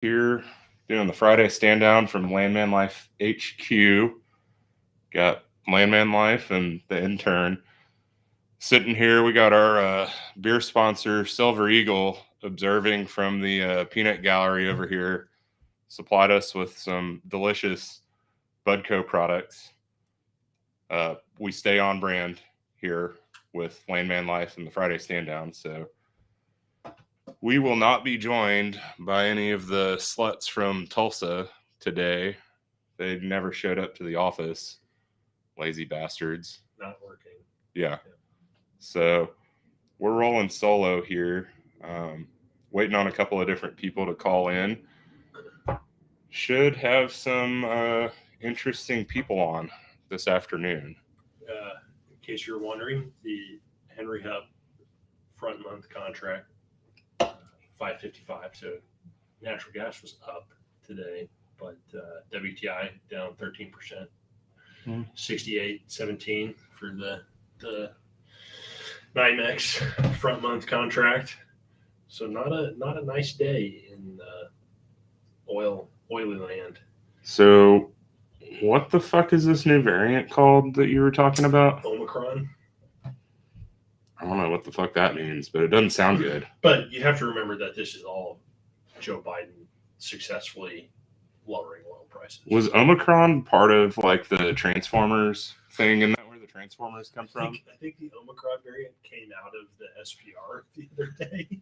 here doing the Friday stand down from Landman Life HQ. Got Landman Life and the intern sitting here. We got our beer sponsor, Silver Eagle, observing from the peanut gallery over here. Supplied us with some delicious Budco products. We stay on brand here with Landman Life and the Friday stand down. So we will not be joined by any of the sluts from Tulsa today. They never showed up to the office. Lazy bastards. Not working. Yeah. So we're rolling solo here. Waiting on a couple of different people to call in. Should have some interesting people on this afternoon. In case you're wondering, the Henry Hub front month contract, $5.55. So natural gas was up today, but WTI down 13%. 68.17 for the NYMEX front month contract. So not a nice day in oily land. So what the fuck is this new variant called that you were talking about? Omicron. I don't know what the fuck that means, but it doesn't sound good. But you have to remember that this is all Joe Biden successfully lowering oil prices. Was Omicron part of like the Transformers thing? Isn't that where the Transformers come from? I think the Omicron variant came out of the SPR the other day.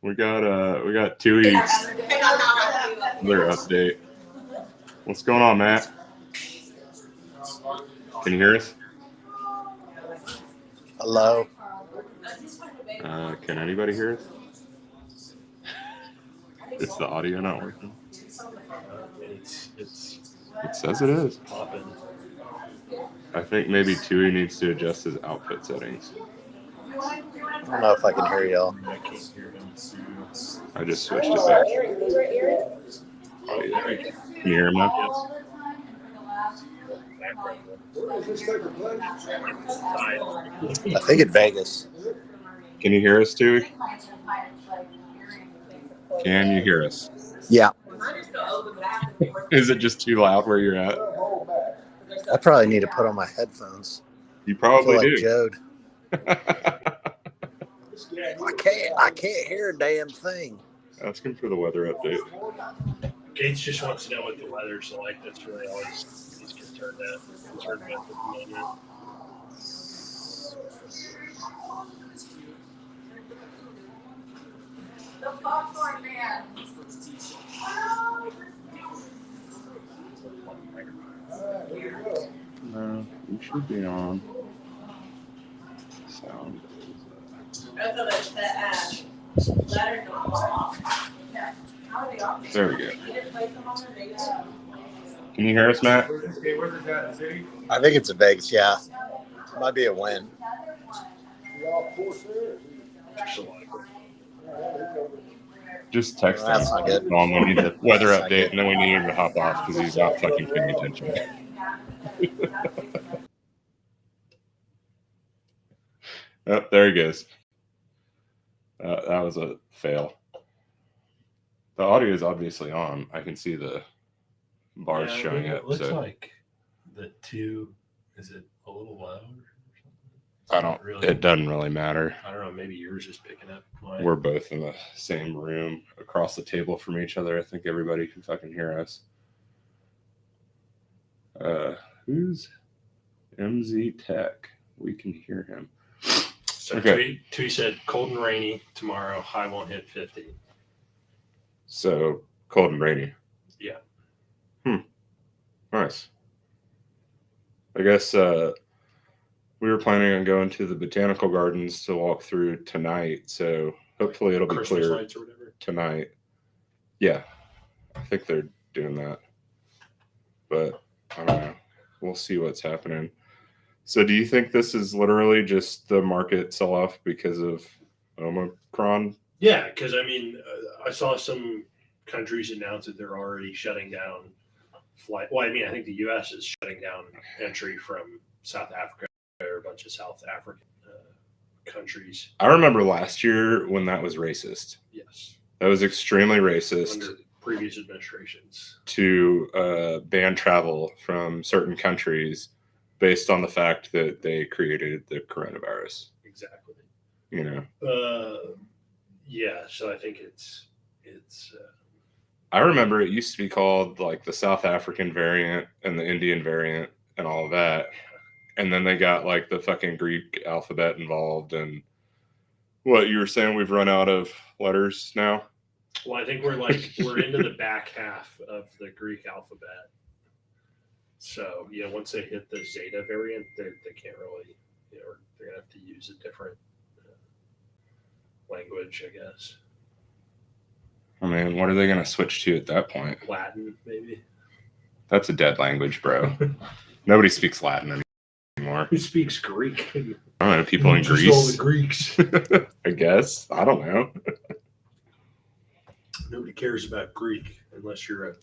We got Tui. Their update. What's going on, Matt? Can you hear us? Hello. Can anybody hear us? Is the audio not working? It says it is. Popping. I think maybe Tui needs to adjust his output settings. I don't know if I can hear y'all. I can't hear him. I just switched it back. Oh, yeah. Can you hear him now? I think in Vegas. Can you hear us, Tui? Can you hear us? Yeah. Is it just too loud where you're at? I probably need to put on my headphones. You probably I feel do. like Jode. I can't hear a damn thing. Ask him for the weather update. Gates just wants to know what the weather's like. That's really all he's concerned with at the moment. The popcorn man. No, you should be on. Sound. There we go. Can you hear us, Matt? I think it's in Vegas, yeah. Might be a win. Just text him. That's not good. We need the weather update, and then we need him to hop off because he's not fucking paying attention. Oh, there he goes. That was a fail. The audio is obviously on. I can see the bars showing up. It looks like the two. Is it a little loud? I don't. Really, it doesn't really matter. I don't know. Maybe yours is picking up. We're both in the same room across the table from each other. I think everybody can fucking hear us. Who's MZ Tech? We can hear him. So okay. Tui said cold and rainy tomorrow. High won't hit 50. So cold and rainy. Yeah. Nice. I guess we were planning on going to the botanical gardens to walk through tonight. So hopefully it'll be Christmas clear lights or whatever. Tonight. Yeah, I think they're doing that. But I don't know. We'll see what's happening. So do you think this is literally just the market sell-off because of Omicron? Yeah, because, I mean, I saw some countries announce that they're already shutting down flight. Well, I mean, I think the U.S. is shutting down entry from South Africa or a bunch of South African countries. I remember last year when that was racist. Yes. That was extremely racist. previous administrations to ban travel from certain countries based on the fact that they created the coronavirus. exactly. You know. Yeah. So I think it's. I remember it used to be called like the South African variant and the Indian variant and all of that. And then they got like the fucking Greek alphabet involved. And what you were saying, we've run out of letters now? Well, I think we're into the back half of the Greek alphabet. So, once they hit the Zeta variant, they can't really, they're going to have to use a different language, I guess. I mean, what are they going to switch to at that point? Latin, maybe. That's a dead language, bro. Nobody speaks Latin anymore. Who speaks Greek? I don't know, people in Just Greece. all the Greeks. I guess. I don't know. Nobody cares about Greek unless you're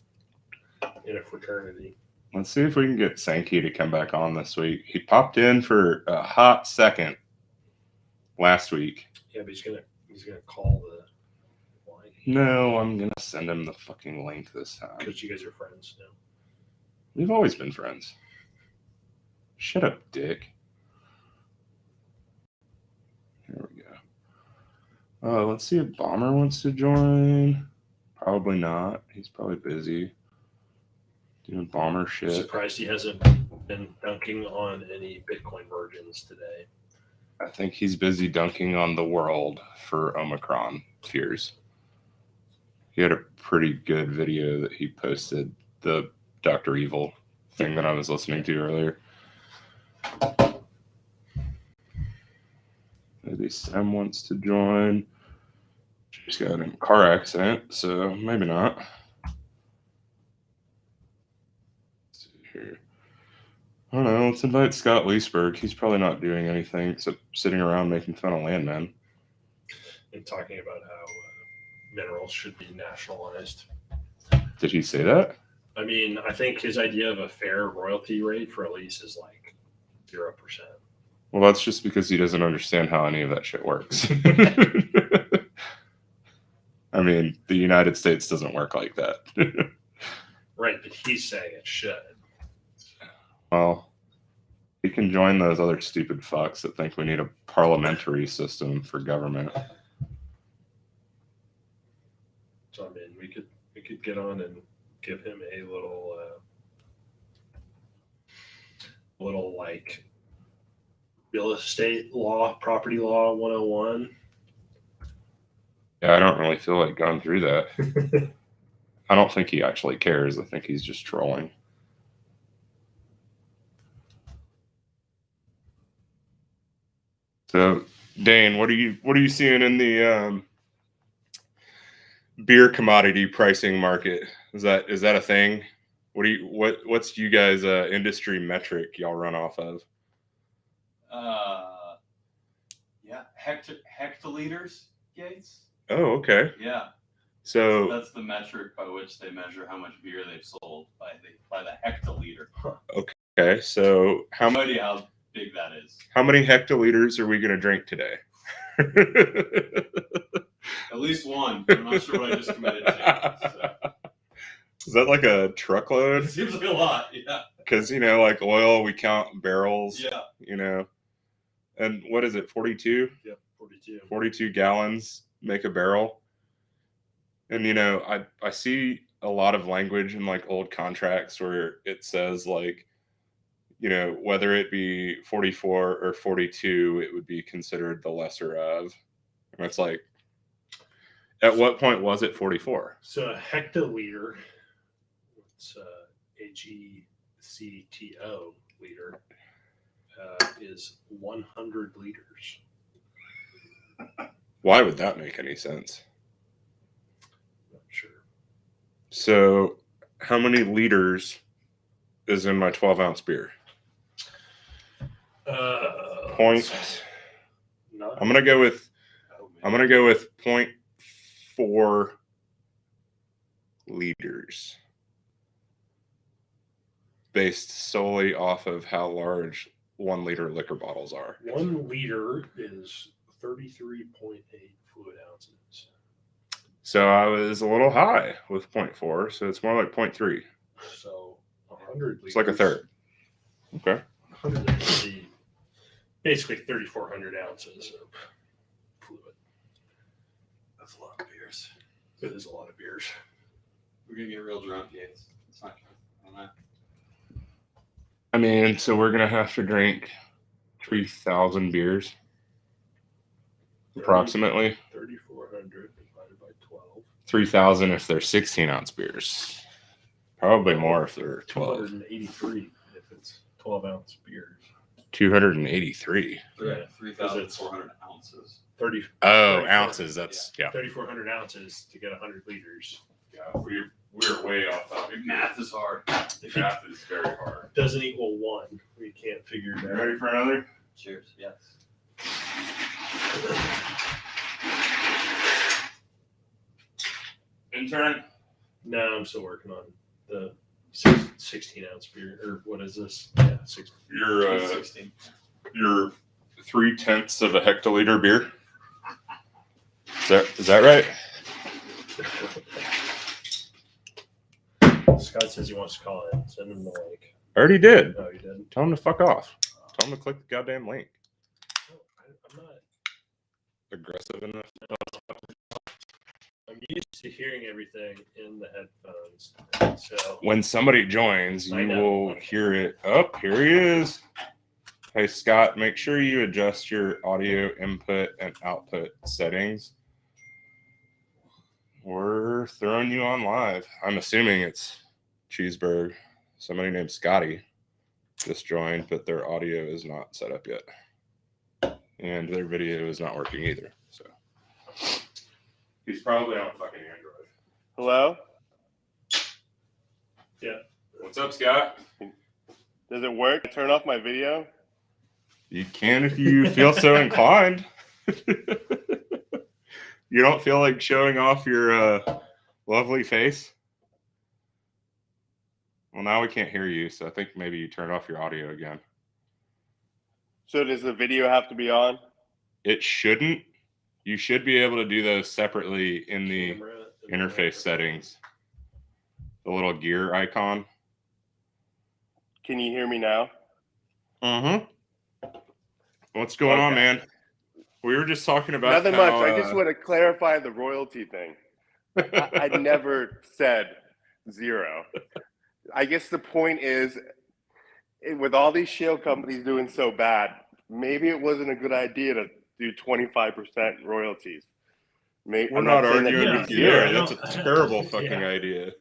in a fraternity. Let's see if we can get Sankey to come back on this week. He popped in for a hot second last week. Yeah, but he's gonna call the line No, I'm gonna send him the fucking link this time. because you guys are friends now. We've always been friends. Shut up, dick. Here we go. Let's see if Bomber wants to join. Probably not. He's probably busy doing Bomber shit. Surprised he hasn't been dunking on any Bitcoin virgins today. I think he's busy dunking on the world for Omicron fears. He had a pretty good video that he posted, the Dr. Evil thing that I was listening to earlier. Maybe Sam wants to join. She's got in a car accident, so maybe not. Let's see here. I don't know. Let's invite Scott Leesburg. He's probably not doing anything except sitting around making fun of landmen. And talking about how minerals should be nationalized. Did he say that? I mean, I think his idea of a fair royalty rate for a lease is like 0%. Well, that's just because he doesn't understand how any of that shit works. I mean, the United States doesn't work like that. Right, but he's saying it should. Well, he can join those other stupid fucks that think we need a parliamentary system for government. So I mean, we could get on and give him a little like real estate law, property law 101. Yeah, I don't really feel like going through that. I don't think he actually cares. I think he's just trolling. So, Dane, what are you seeing in the beer commodity pricing market? Is that a thing? What's you guys industry metric y'all run off of? Yeah, hectoliters, Gates. Oh, okay. Yeah, So that's the metric by which they measure how much beer they've sold by the hectoliter. okay, so how No idea how big that is. How many hectoliters are we going to drink today? At least one. I'm not sure what I just committed to. So. Is that like a truckload? It seems like a lot, yeah. Because, like oil, we count barrels. Yeah. And what is it, 42? Yep, 42. 42 gallons make a barrel. And, I see a lot of language in like old contracts where it says like, whether it be 44 or 42, it would be considered the lesser of. And it's like, at what point was it 44? So a hectoliter, it's HECTO liter, is 100 liters. Why would that make any sense? Not sure. So how many liters is in my 12-ounce beer? Point. I'm gonna go with 0.4 liters, based solely off of how large 1 liter liquor bottles are. 1 liter is 33.8 fluid ounces. So I was a little high with 0.4, so it's more like 0.3. So 100 liters. It's like a third. Okay. 100 liters, basically 3,400 ounces of fluid. That's a lot of beers. It is a lot of beers. We're gonna get real drunk, Yates. It's not on that. I mean, so we're gonna have to drink 3,000 beers, approximately. 3,400 divided by 12. 3,000 if they're 16-ounce beers. Probably more if they're 12. 283 if it's 12-ounce beers. 283. Yeah, 3,400 ounces. 30. Oh, 34. ounces. That's yeah. 3,400 ounces to get 100 liters. Yeah, we're way off topic. Math is hard. If Math is very hard. it doesn't equal 1, we can't figure it You out. ready for another? Cheers. Yes. Intern. No, I'm still working on the 16-ounce beer. Or what is this? Yeah, 16. You're 16. you're 0.3 of a hectoliter beer. Is that right? Scott says he wants to call in. Send him the link. I already did. No, you didn't. Tell him to fuck off. Tell him to click the goddamn link. I'm not. Aggressive enough. I'm used to hearing everything in the headphones. So When somebody joins, I you know. will hear it. Oh, here he is. Hey, Scott, make sure you adjust your audio input and output settings. We're throwing you on live. I'm assuming it's Cheeseburg. Somebody named Scotty just joined, but their audio is not set up yet. And their video is not working either. So he's probably on fucking Android. Hello? yeah. What's up, Scott? Does it work? Turn off my video? You can if you feel so inclined. You don't feel like showing off your lovely face? Well, now we can't hear you, so I think maybe you turn off your audio again. So does the video have to be on? It shouldn't. You should be able to do those separately in the Camera and interface settings. The little gear icon. Can you hear me now? Mm-hmm. What's going on, Okay. man? We were just talking about Nothing how, much. I just want to clarify the royalty thing. I never said 0. I guess the point is, with all these shale companies doing so bad, maybe it wasn't a good idea to do 25% royalties. We're I'm not saying that arguing Yeah, with you yeah, there. I That's a don't- terrible fucking Yeah. idea.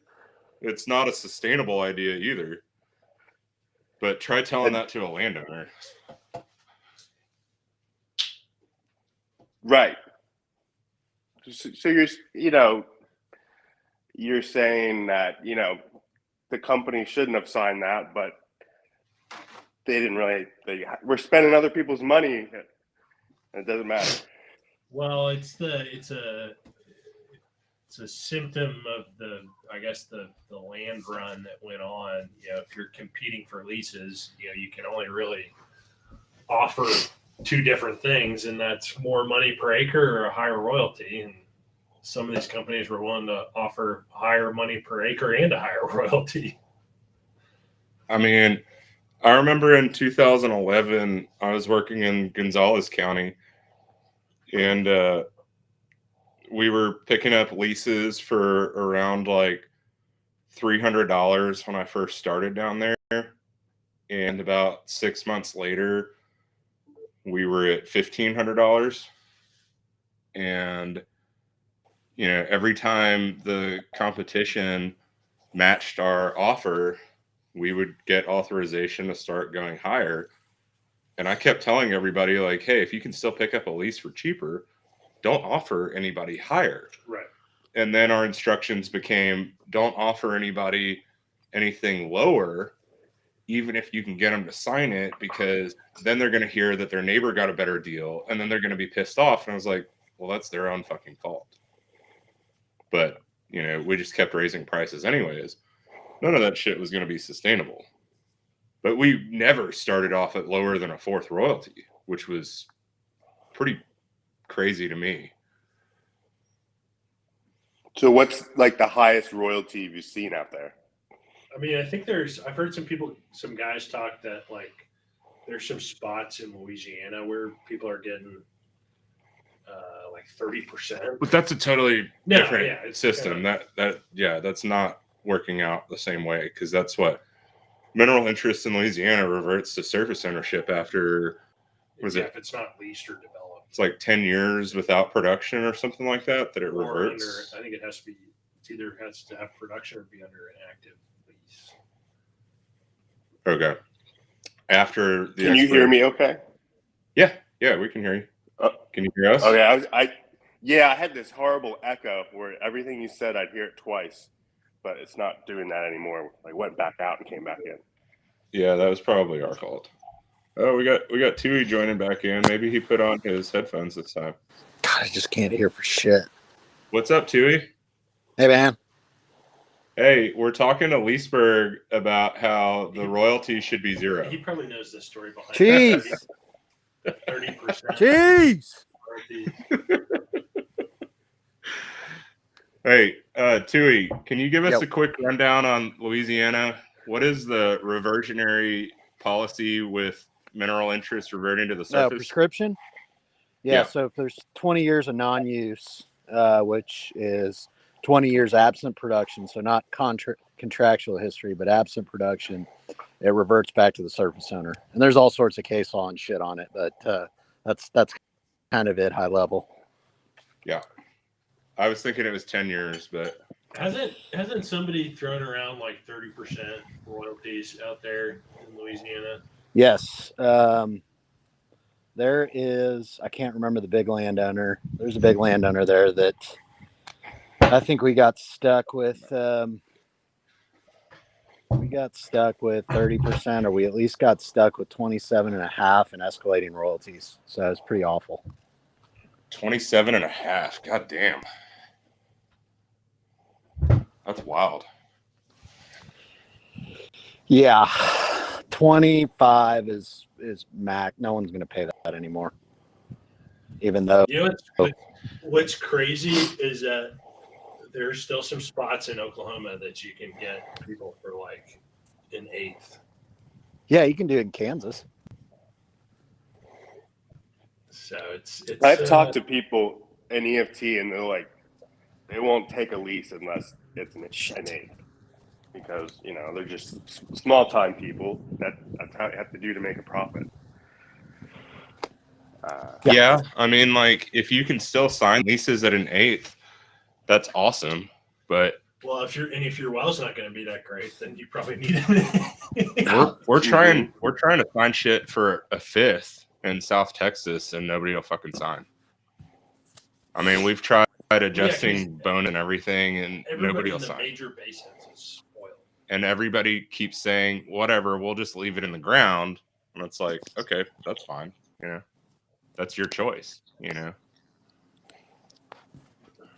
It's not a sustainable idea either. But try telling that to a landowner. Right. So you're saying that, the company shouldn't have signed that, but they didn't really, we're spending other people's money. It doesn't matter. Well, it's a symptom of the land run that went on. If you're competing for leases, you can only really offer 2 different things, and that's more money per acre or a higher royalty. And some of these companies were willing to offer higher money per acre and a higher royalty. I mean, I remember in 2011, I was working in Gonzales County, and we were picking up leases for around like $300 when I first started down there. And about 6 months later, we were at $1,500. And, every time the competition matched our offer, we would get authorization to start going higher. And I kept telling everybody, like, hey, if you can still pick up a lease for cheaper, don't offer anybody higher. Right. And then our instructions became, don't offer anybody anything lower, even if you can get them to sign it, because then they're going to hear that their neighbor got a better deal, and then they're going to be pissed off. And I was like, well, that's their own fucking fault. But, we just kept raising prices anyways. None of that shit was going to be sustainable. But we never started off at lower than a 4th royalty, which was pretty crazy to me. So what's like the highest royalty you've seen out there? I mean, I think I've heard some guys talk that like there's some spots in Louisiana where people are getting like 30%. But that's a totally No, different yeah, it's system. kind That's not working out the same way, because that's what mineral interest in Louisiana reverts to surface ownership after if it's not leased or developed. it's like 10 years without production or something like that it Or reverts. I think it has to be. It's either has to have production or be under an active lease. Okay. After the Can you hear me? Okay. Yeah, we can hear you. Can you hear us? Okay. I had this horrible echo where everything you said I'd hear it twice, but it's not doing that anymore. I went back out and came back in. Yeah, that was probably our fault. Oh, we got Tui joining back in. Maybe he put on his headphones this time. God, I just can't hear for shit. What's up, Tui? Hey, man. Hey, we're talking to Leesburg about how the royalty should be zero. He probably knows the story behind Jeez. 30%. Jeez. Hey, Tui, can you give us Yep. a quick rundown on Louisiana? What is the reversionary policy with mineral interest reverting to the No, surface? prescription? Yeah. Yeah, so if there's 20 years of non-use, which is 20 years absent production, so not contractual history, but absent production, it reverts back to the surface owner. And there's all sorts of case law and shit on it, but that's kind of it, high level. Yeah. I was thinking it was 10 years, but Hasn't somebody thrown around like 30% royalties out there in Louisiana? Yes. There is, I can't remember the big landowner. There's a big landowner there that I think we got stuck with. We got stuck with 30%, or we at least got stuck with 27.5 and escalating royalties. So it's pretty awful. 27.5. God damn. That's wild. Yeah. 25 is max. No one's going to pay that anymore. Even though, You know what's crazy is that there's still some spots in Oklahoma that you can get people for like an eighth. yeah, you can do it in Kansas. So it's I've talked to people in EFT and they're like, they won't take a lease unless it's an eighth. Because, you know, they're just small time people. That's how you have to do to make a profit. Yeah. I mean, like, if you can still sign leases at an eighth, that's awesome. But if your well's not going to be that great, then you probably need it. we're trying to find shit for a fifth in South Texas, and nobody will fucking sign. I mean, we've tried adjusting bone and everything, and nobody will sign. Major basins is spoiled. And everybody keeps saying, whatever, we'll just leave it in the ground. And it's like, okay, that's fine. You know, that's your choice, you know.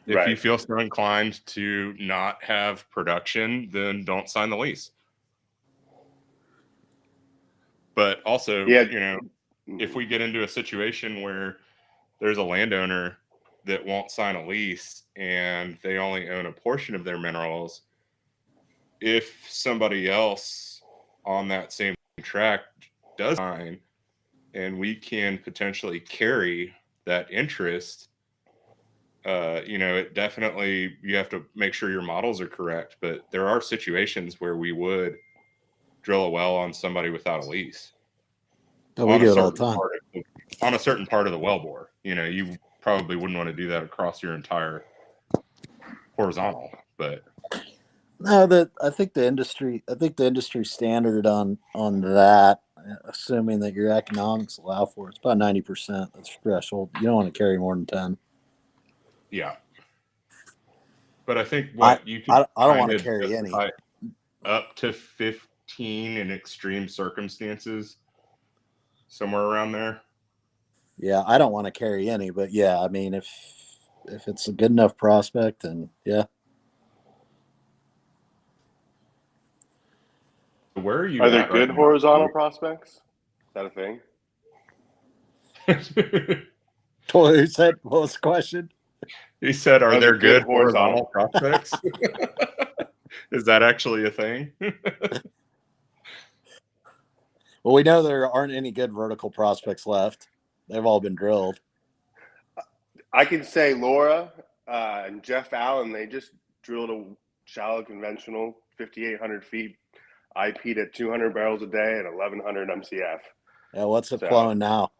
If you feel so inclined to not have production, then don't sign the lease. But also, you know, if we get into a situation where there's a landowner that won't sign a lease and they only own a portion of their minerals, if somebody else on that same tract does sign and we can potentially carry that interest, you know, it definitely, you have to make sure your models are correct, but there are situations where we would drill a well on somebody without a lease. Oh, we do it all the time. On a certain part of the wellbore. You know, you probably wouldn't want to do that across your entire horizontal, but no, I think the industry standard on that, assuming that your economics allow for it's about 90%. That's threshold. You don't want to carry more than 10. Yeah. But I think I don't want to kinda carry any. Up to 15 in extreme circumstances, somewhere around there. Yeah, I don't want to carry any, but yeah, I mean, if it's a good enough prospect, then yeah. Where are you? Are there good horizontal prospects? Is that a thing? Who said? What was the question? He said, "Are Those there are good good horizontal horizontal. prospects?" Is that actually a thing? Well, we know there aren't any good vertical prospects left. They've all been drilled. I can say Laura and Jeff Allen, they just drilled a shallow conventional, 5,800 feet, IP'd at 200 barrels a day and 1,100 MCF. Yeah, what's it So- flowing now?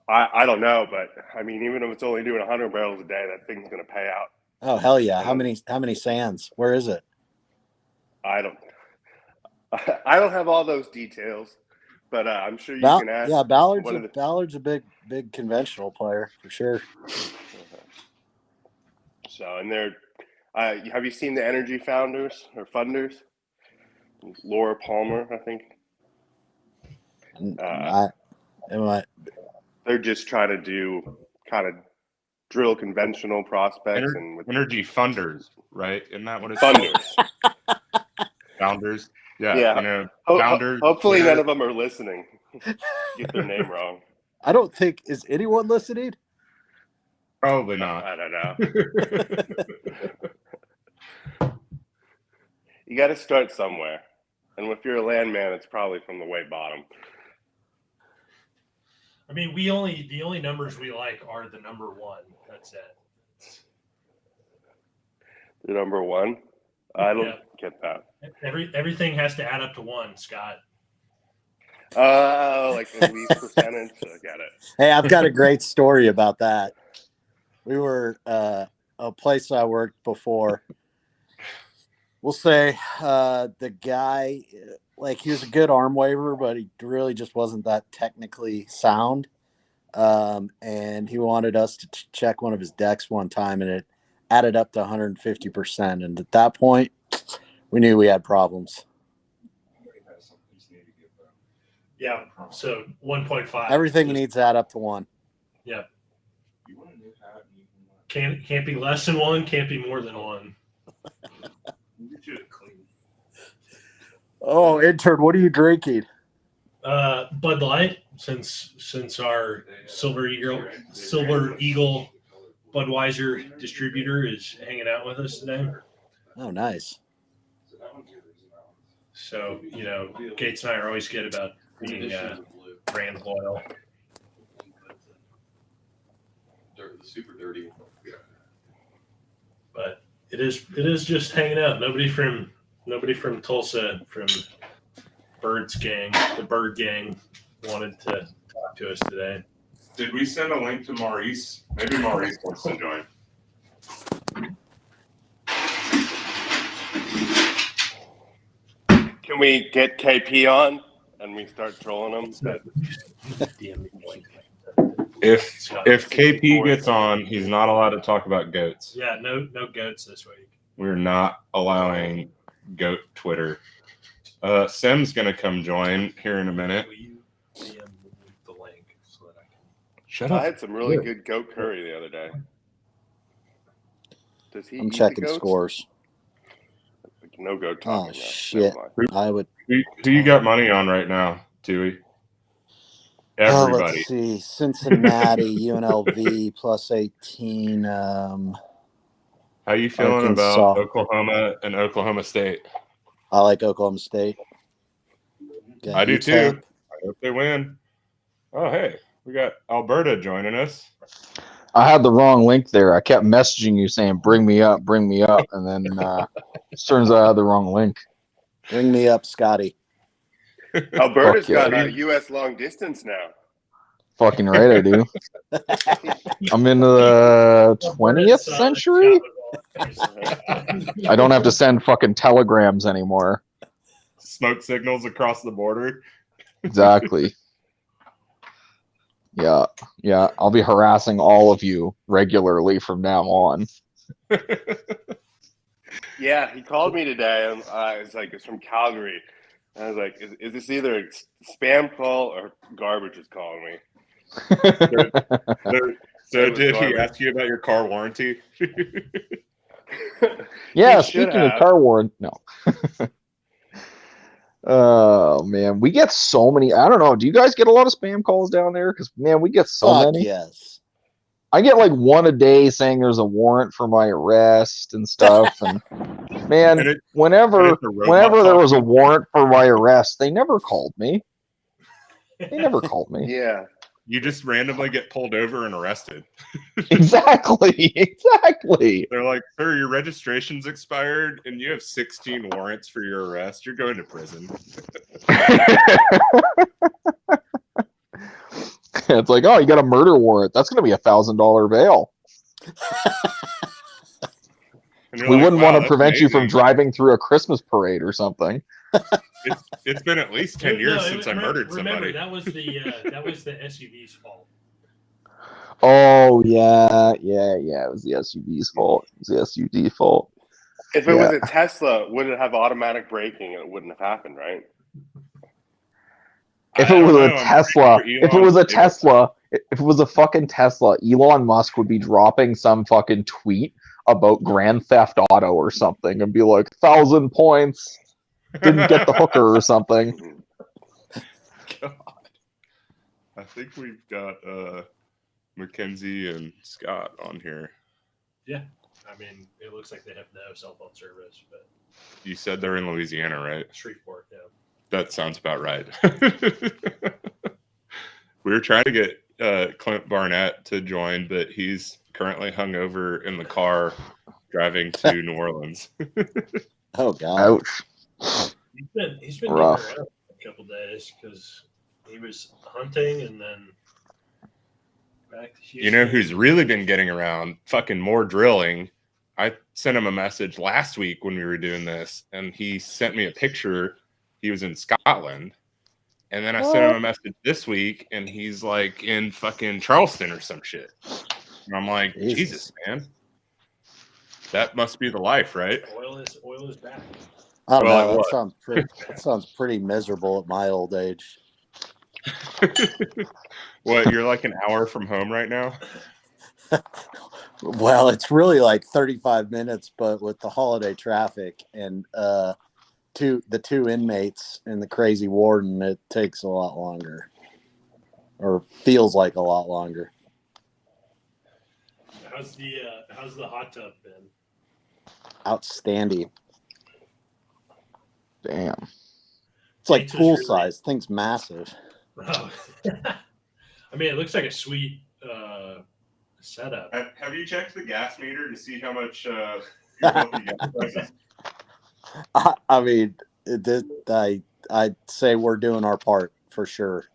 I don't know, but I mean, even if it's only doing 100 barrels a day, that thing's going to pay out. Oh hell yeah! How many sands? Where is it? I don't have all those details, but I'm sure you can ask. Yeah, Ballard's one of the- Ballard's a big conventional player for sure. So, and they're, have you seen the energy founders or funders? Laura Palmer, I think. They're just trying to do kind of drill conventional prospects and with energy funders, right? Isn't that what it's funders. Founders. Yeah. Yeah. You know, founders. Hopefully, Twitter. none of them are listening. Get their name wrong. I don't think is anyone listening. Probably not. I don't know. You got to start somewhere, and if you're a landman, it's probably from the way bottom. I mean, the only numbers we like are the number one. That's it. The number one. I don't Yeah. get that. Everything has to add up to one, Scott. Like the least percentage. I get it. Hey, I've got a great story about that. We were a place I worked before. We'll say the guy, like, he was a good arm waver, but he really just wasn't that technically sound. And he wanted us to check one of his decks one time, and it added up to 150%. And at that point, we knew we had problems. Yeah. So 1.5. Everything needs to add up to one. Yeah. Can't be less than one. Can't be more than one. Oh, intern, what are you drinking? Bud Light, since our Silver Eagle Budweiser distributor is hanging out with us today. Oh, nice. So, Gates and I are always good about being brand loyal. The super dirty. But it is just hanging out. Nobody from Tulsa, from the Bird Gang, wanted to talk to us today. Did we send a link to Maurice? Maybe Maurice wants to join. Can we get KP on and we start trolling him? If KP gets on, he's not allowed to talk about goats. Yeah, no goats this week. We're not allowing goat Twitter. Sim's gonna come join here in a minute. Will you DM the link so that I can? Shut I up. had some really good goat curry the other day. Does he? I'm eat the checking goats? scores. No goat Oh, talking. now. shit. Never mind. I would. Who you got money on right now, Dewey? Oh, Everybody. let's see. Cincinnati, UNLV plus 18. How you feeling Arkansas. about Oklahoma and Oklahoma State? I like Oklahoma State. Got I do UTEP. too. I hope they win. Oh, hey, we got Alberta joining us. I had the wrong link there. I kept messaging you saying, bring me up. And then it turns out I had the wrong link. Bring me up, Scotty. Alberta's Fuck yeah. got a U.S. long distance now. Fucking right, I do. I'm in the 20th century. I don't have to send fucking telegrams anymore. Smoke signals across the border. Exactly. Yeah. I'll be harassing all of you regularly from now on. Yeah, he called me today, and I was like, "It's from Calgary." And I was like, "Is this either a spam call or garbage is calling me?" So It was did he garbage. ask you about your car warranty? Yeah, He should speaking of have. car warranty, no. Oh man, we get so many. I don't know. Do you guys get a lot of spam calls down there? Because man, we get so Fuck many. yes. I get like one a day saying there's a warrant for my arrest and stuff. And man, And whenever it's a robot there was a talking. warrant for my arrest, they never called me. They never called me. Yeah. You just randomly get pulled over and arrested. Exactly. Exactly. They're like, sir, your registration's expired and you have 16 warrants for your arrest. You're going to prison. It's like, oh, you got a murder warrant. That's going to be $1,000 bail. And you're We like, wouldn't wow, want to that's prevent you from amazing. driving through a Christmas parade or something. It's been at least 10 years since I murdered remember, somebody. that was the SUV's fault. Oh, yeah. It was the SUV's fault. It was the SUV's fault. If it was a Tesla, would it have automatic braking and it wouldn't have happened, right? If I it was don't a know, I'm Tesla, pretty if it sure was a Elon- Tesla, if it was a fucking Tesla, Elon Musk would be dropping some fucking tweet about Grand Theft Auto or something and be like, 1,000 points, didn't get the hooker or something. God. I think we've got Mackenzie and Scott on here. Yeah, I mean, it looks like they have no cell phone service, but You said they're in Louisiana, right? Shreveport, yeah. That sounds about right. We were trying to get Clint Barnett to join, but he's currently hungover in the car driving to New Orleans. Oh God. Ouch. He's been Rough. getting around for a couple days because he was hunting and then back to Houston. You know who's really been getting around? Fucking more drilling. I sent him a message last week when we were doing this, and he sent me a picture. He was in Scotland. And then I sent him a message this week, and he's like in fucking Charleston or some shit. And I'm like, Jesus, man. That must be the life, right? Oil is back. I don't Well, know. what? That sounds pretty miserable at my old age. What, you're like an hour from home right now? Well, it's really like 35 minutes, but with the holiday traffic and the two inmates and the crazy warden, it takes a lot longer, or feels like a lot longer. How's the hot tub been? Outstanding. Damn. It's like Pizza's pool really- size. Thing's massive. Oh. I mean, it looks like a sweet setup. Have you checked the gas meter to see how much your monthly gas price is? I mean, I'd say we're doing our part for sure.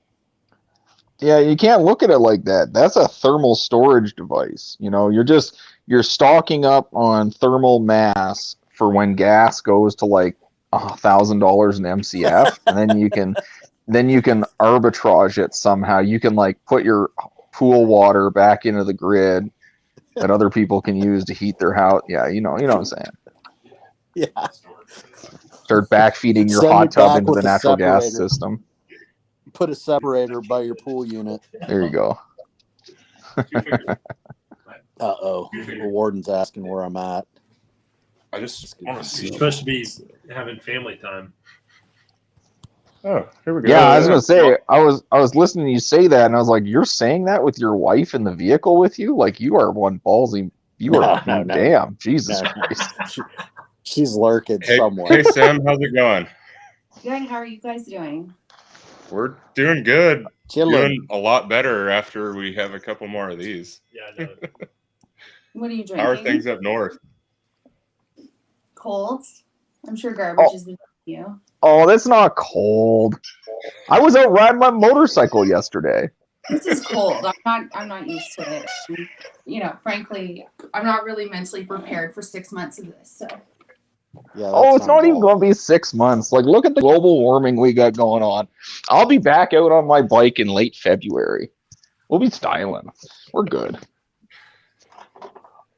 Yeah, you can't look at it like that. That's a thermal storage device. You know, you're stocking up on thermal mass for when gas goes to like $1,000 an MCF, and then you can arbitrage it somehow. You can like put your pool water back into the grid that other people can use to heat their house. Yeah, you know what I'm saying. Yeah. Start backfeeding your Send hot it tub back into with the a natural gas separator. system. Put a separator by your pool unit. There you go. Uh-oh. The warden's asking where I'm at. I just want to see. You're supposed to be having family time. Oh, here we go. Yeah, I was gonna say, I was listening to you say that, and I was like, you're saying that with your wife in the vehicle with you? Like, you are one ballsy. You are No. damn, Jesus No. Christ. She's lurking somewhere. Hey, Sam, how's it going? Good. How are you guys doing? We're doing good. Chilling. Doing a lot better after we have a couple more of these. Yeah, I know. What are you drinking? How are things up north? Cold. I'm sure garbage is with you. Oh, that's not cold. I was out riding my motorcycle yesterday. This is cold. I'm not used to it. You know, frankly, I'm not really mentally prepared for 6 months of this. So Yeah, that Oh, it's not sounds even awful. going to be 6 months. Like, look at the global warming we got going on. I'll be back out on my bike in late February. We'll be styling. We're good.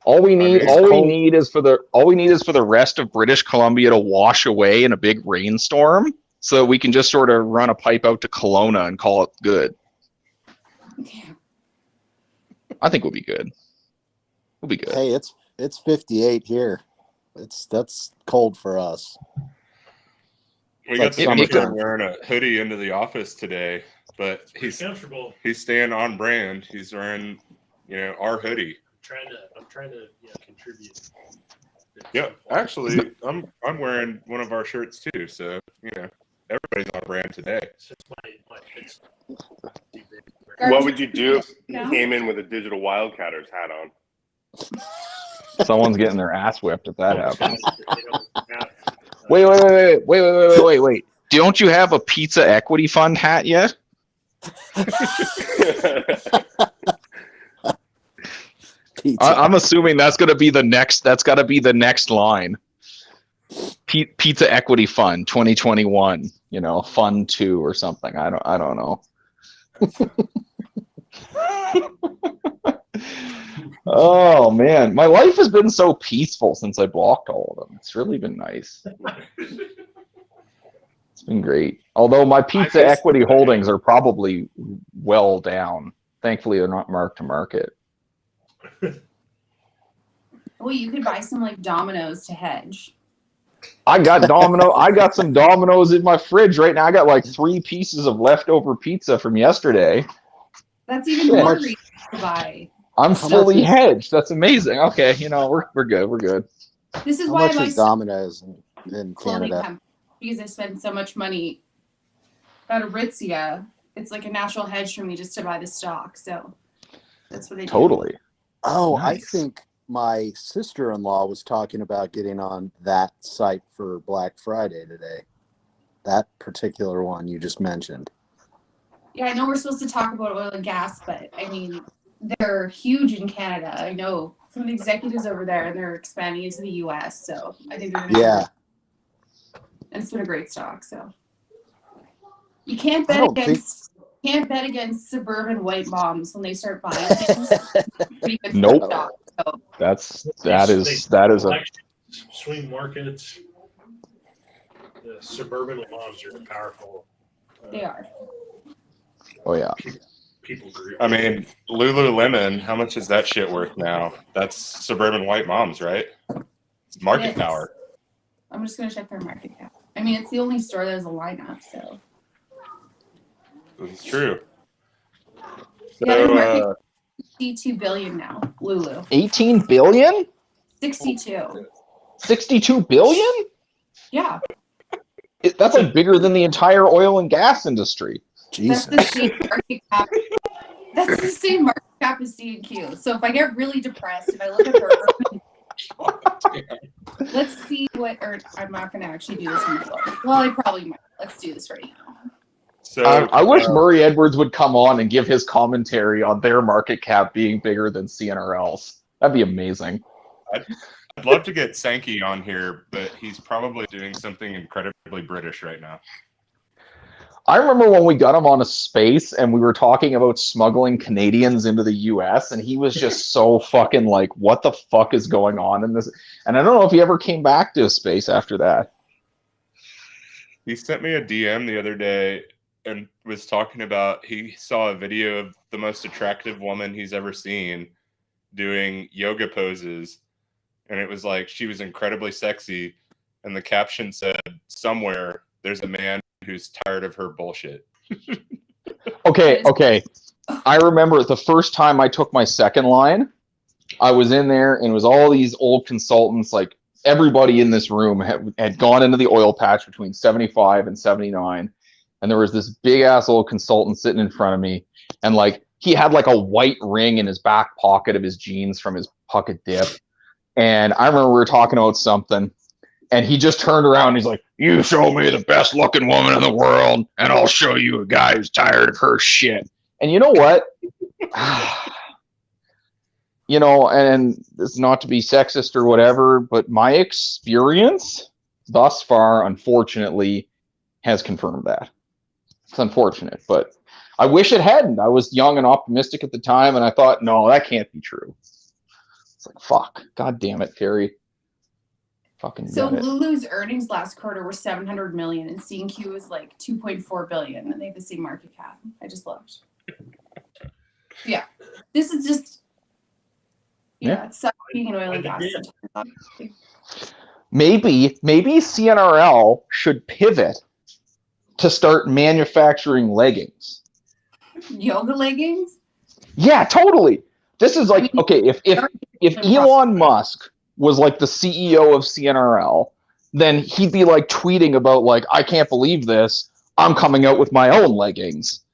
All we need is for the rest of British Columbia to wash away in a big rainstorm, so that we can just sort of run a pipe out to Kelowna and call it good. yeah. I think we'll be good. We'll be good. Hey, it's 58 here. That's cold for us. We It's got like the summertime. kid wearing a hoodie into the office today, but He's comfortable. he's staying on brand. He's wearing our hoodie. I'm trying to contribute. Yeah, actually, I'm wearing one of our shirts too. So everybody's on brand today. Since my fit's too big. What would you do if Yeah. you came in with a digital Wildcatters hat on? Someone's getting their ass whipped if that happens. They don't have, Wait. Don't you have a Pizza Equity Fund hat yet? I'm assuming that's going to be the next. That's got to be the next line. Pizza Equity Fund 2021. Fund 2 or something. I don't know. Oh man, my life has been so peaceful since I blocked all of them. It's really been nice. It's been great. Although my Pizza Equity holdings are probably well down. Thankfully, they're not marked to market. Well, you could buy some like Dominoes to hedge. I got some Dominoes in my fridge right now. I got like 3 pieces of leftover pizza from yesterday. That's even more reason to buy. I'm fully hedged. That's amazing. Okay, we're good. We're good. This is How why much I buy is Domino's in clothing Canada? companies, because I spend so much money out of Aritzia. It's like a natural hedge for me just to buy the stock. So that's what I do. Totally. Oh, Nice. I think my sister-in-law was talking about getting on that site for Black Friday today. That particular one you just mentioned. Yeah, I know we're supposed to talk about oil and gas, but I mean, they're huge in Canada. I know some of the executives over there, and they're expanding into the U.S. So I think they're going to. Yeah. And it's been a great stock. So you can't bet against suburban white moms when they start buying things. Pretty good Nope. stock, so. That is a swing markets. The suburban moms are powerful. They are. Oh yeah. People group. I mean, Lululemon, how much is that shit worth now? That's suburban white moms, right? It's market power. I'm just gonna check their market cap. I mean, it's the only store that has a lineup, so. It's true. Yeah, their So, market 62 billion now. Lulu. 18 billion? 62. 62 billion? Yeah. That's like bigger than the entire oil and gas industry. Jesus. That's the same market cap. That's the same market cap as C&Q. So if I get really depressed, if I look at her let's see what, or I'm not going to actually do this on the floor. Well, I probably might. Let's do this right now. So I wish Murray Edwards would come on and give his commentary on their market cap being bigger than CNRL's. That'd be amazing. I'd love to get Sankey on here, but he's probably doing something incredibly British right now. I remember when we got him on a space and we were talking about smuggling Canadians into the US, and he was just so fucking like, what the fuck is going on in this? And I don't know if he ever came back to a space after that. He sent me a DM the other day and was talking about he saw a video of the most attractive woman he's ever seen doing yoga poses. And it was like she was incredibly sexy. And the caption said, somewhere there's a man who's tired of her bullshit. Okay. I remember the first time I took my second line, I was in there and it was all these old consultants, like everybody in this room had gone into the oil patch between 75 and 79. And there was this big ass old consultant sitting in front of me. And like, he had like a white ring in his back pocket of his jeans from his bucket dip. And I remember we were talking about something. And he just turned around and he's like, you show me the best looking woman in the world, and I'll show you a guy who's tired of her shit. And you know what? And it's not to be sexist or whatever, but my experience thus far, unfortunately, has confirmed that. It's unfortunate, but I wish it hadn't. I was young and optimistic at the time, and I thought, no, that can't be true. It's like, fuck. God damn it, Terry. So Lulu's earnings last quarter were 700 million, and C&Q was like 2.4 billion, and they have the same market cap. I just looked. Yeah, this is just it's sucks being an oil and gas. Maybe CNRL should pivot to start manufacturing leggings. Yoga leggings? Yeah, totally. This is like, okay, if Elon Musk was like the CEO of CNRL, then he'd be like tweeting about like, I can't believe this. I'm coming out with my own leggings.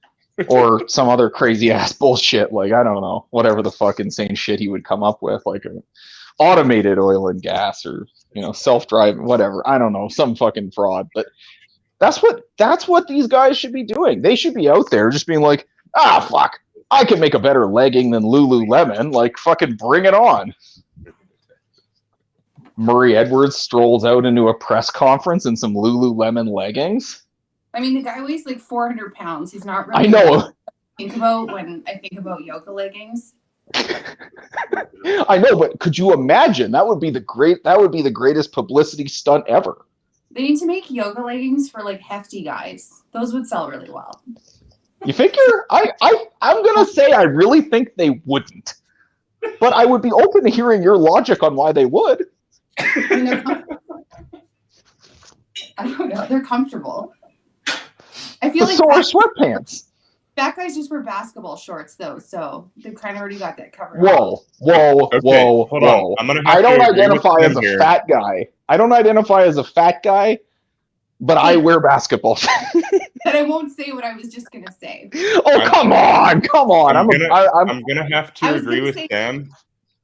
Or some other crazy ass bullshit, like, I don't know, whatever the fuck insane shit he would come up with, like a automated oil and gas or, you know, self-driving, whatever. I don't know, some fucking fraud. But that's what these guys should be doing. They should be out there just being like, fuck, I can make a better legging than Lululemon. Like, fucking bring it on. Murray Edwards strolls out into a press conference in some Lululemon leggings. I mean, the guy weighs like 400 pounds. He's not really. I know. Think about when I think about yoga leggings. I know, but could you imagine? That would be the greatest publicity stunt ever. They need to make yoga leggings for like hefty guys. Those would sell really well. You figure? I'm gonna say I really think they wouldn't, but I would be open to hearing your logic on why they would. I mean, I don't know. They're comfortable. I feel like so are sweatpants. Fat guys just wear basketball shorts though, so they've kind of already got that covered. Whoa. Hold on. I'm gonna I don't identify as a fat guy. I don't identify as a fat guy, but I wear basketball shorts. But I won't say what I was just gonna say. Oh, come on. I'm gonna have to agree with them,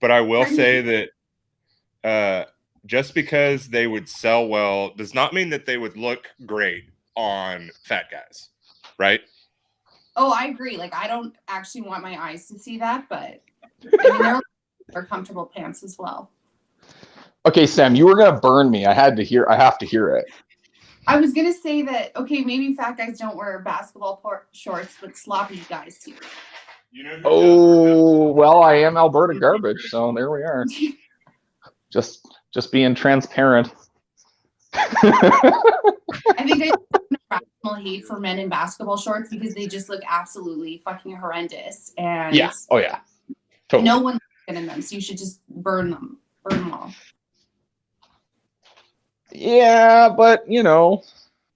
but I will say that just because they would sell well does not mean that they would look great on fat guys, right? Oh, I agree. Like, I don't actually want my eyes to see that, but I mean, they're comfortable pants as well. Okay, Sam, you were gonna burn me. I have to hear it. I was gonna say that. Okay, maybe fat guys don't wear basketball shorts, but sloppy guys do. Oh, well, I am Alberta garbage, so there we are. Just being transparent. I think I have irrational hate for men in basketball shorts because they just look absolutely fucking horrendous. And yeah, oh yeah, totally. No one looks in them, so you should just burn them all. Yeah, but you know,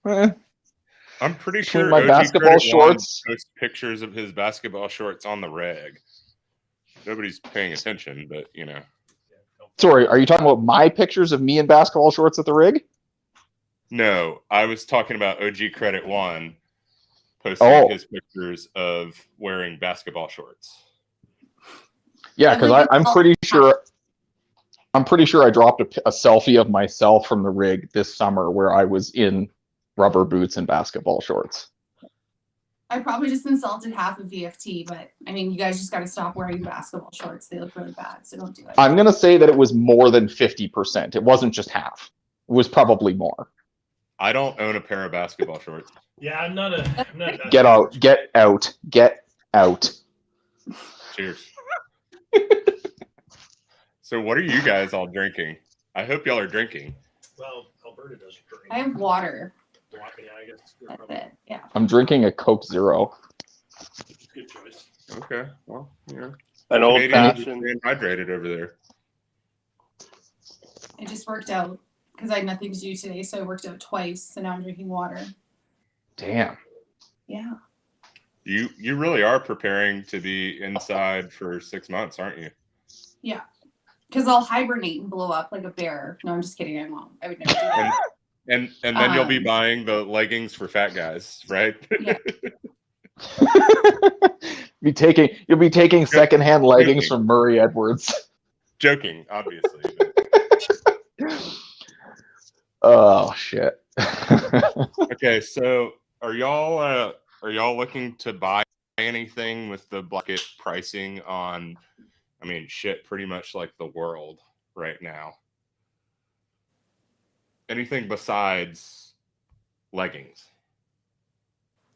I'm pretty sure my basketball shorts posts pictures of his basketball shorts on the reg. Nobody's paying attention, but you know. Sorry, are you talking about my pictures of me in basketball shorts at the rig? No, I was talking about OG Credit 1 posting his pictures of wearing basketball shorts. Yeah, because I'm pretty sure I dropped a selfie of myself from the rig this summer where I was in rubber boots and basketball shorts. I probably just insulted half of VFT, but I mean, you guys just got to stop wearing basketball shorts. They look really bad, so don't do it. I'm going to say that it was more than 50%. It wasn't just half. It was probably more. I don't own a pair of basketball shorts. Yeah, I'm not a Get out. Cheers. So what are you guys all drinking? I hope y'all are drinking. Well, Alberta doesn't drink. I have water. Yeah, I guess that's it. Yeah. I'm drinking a Coke Zero. Good choice. Okay. Well, yeah. An old fashioned. Hydrated over there. It just worked out because I had nothing to do today, so I worked out twice. So now I'm drinking water. Damn. Yeah. You really are preparing to be inside for 6 months, aren't you? Yeah. Because I'll hibernate and blow up like a bear. No, I'm just kidding. I won't. I would never do that. And then you'll be buying the leggings for fat guys, right? Yeah. You'll be taking secondhand leggings from Murray Edwards. Joking, obviously. Oh shit. Okay, so are y'all looking to buy anything with the bucket pricing on? I mean, shit, pretty much like the world right now. Anything besides leggings?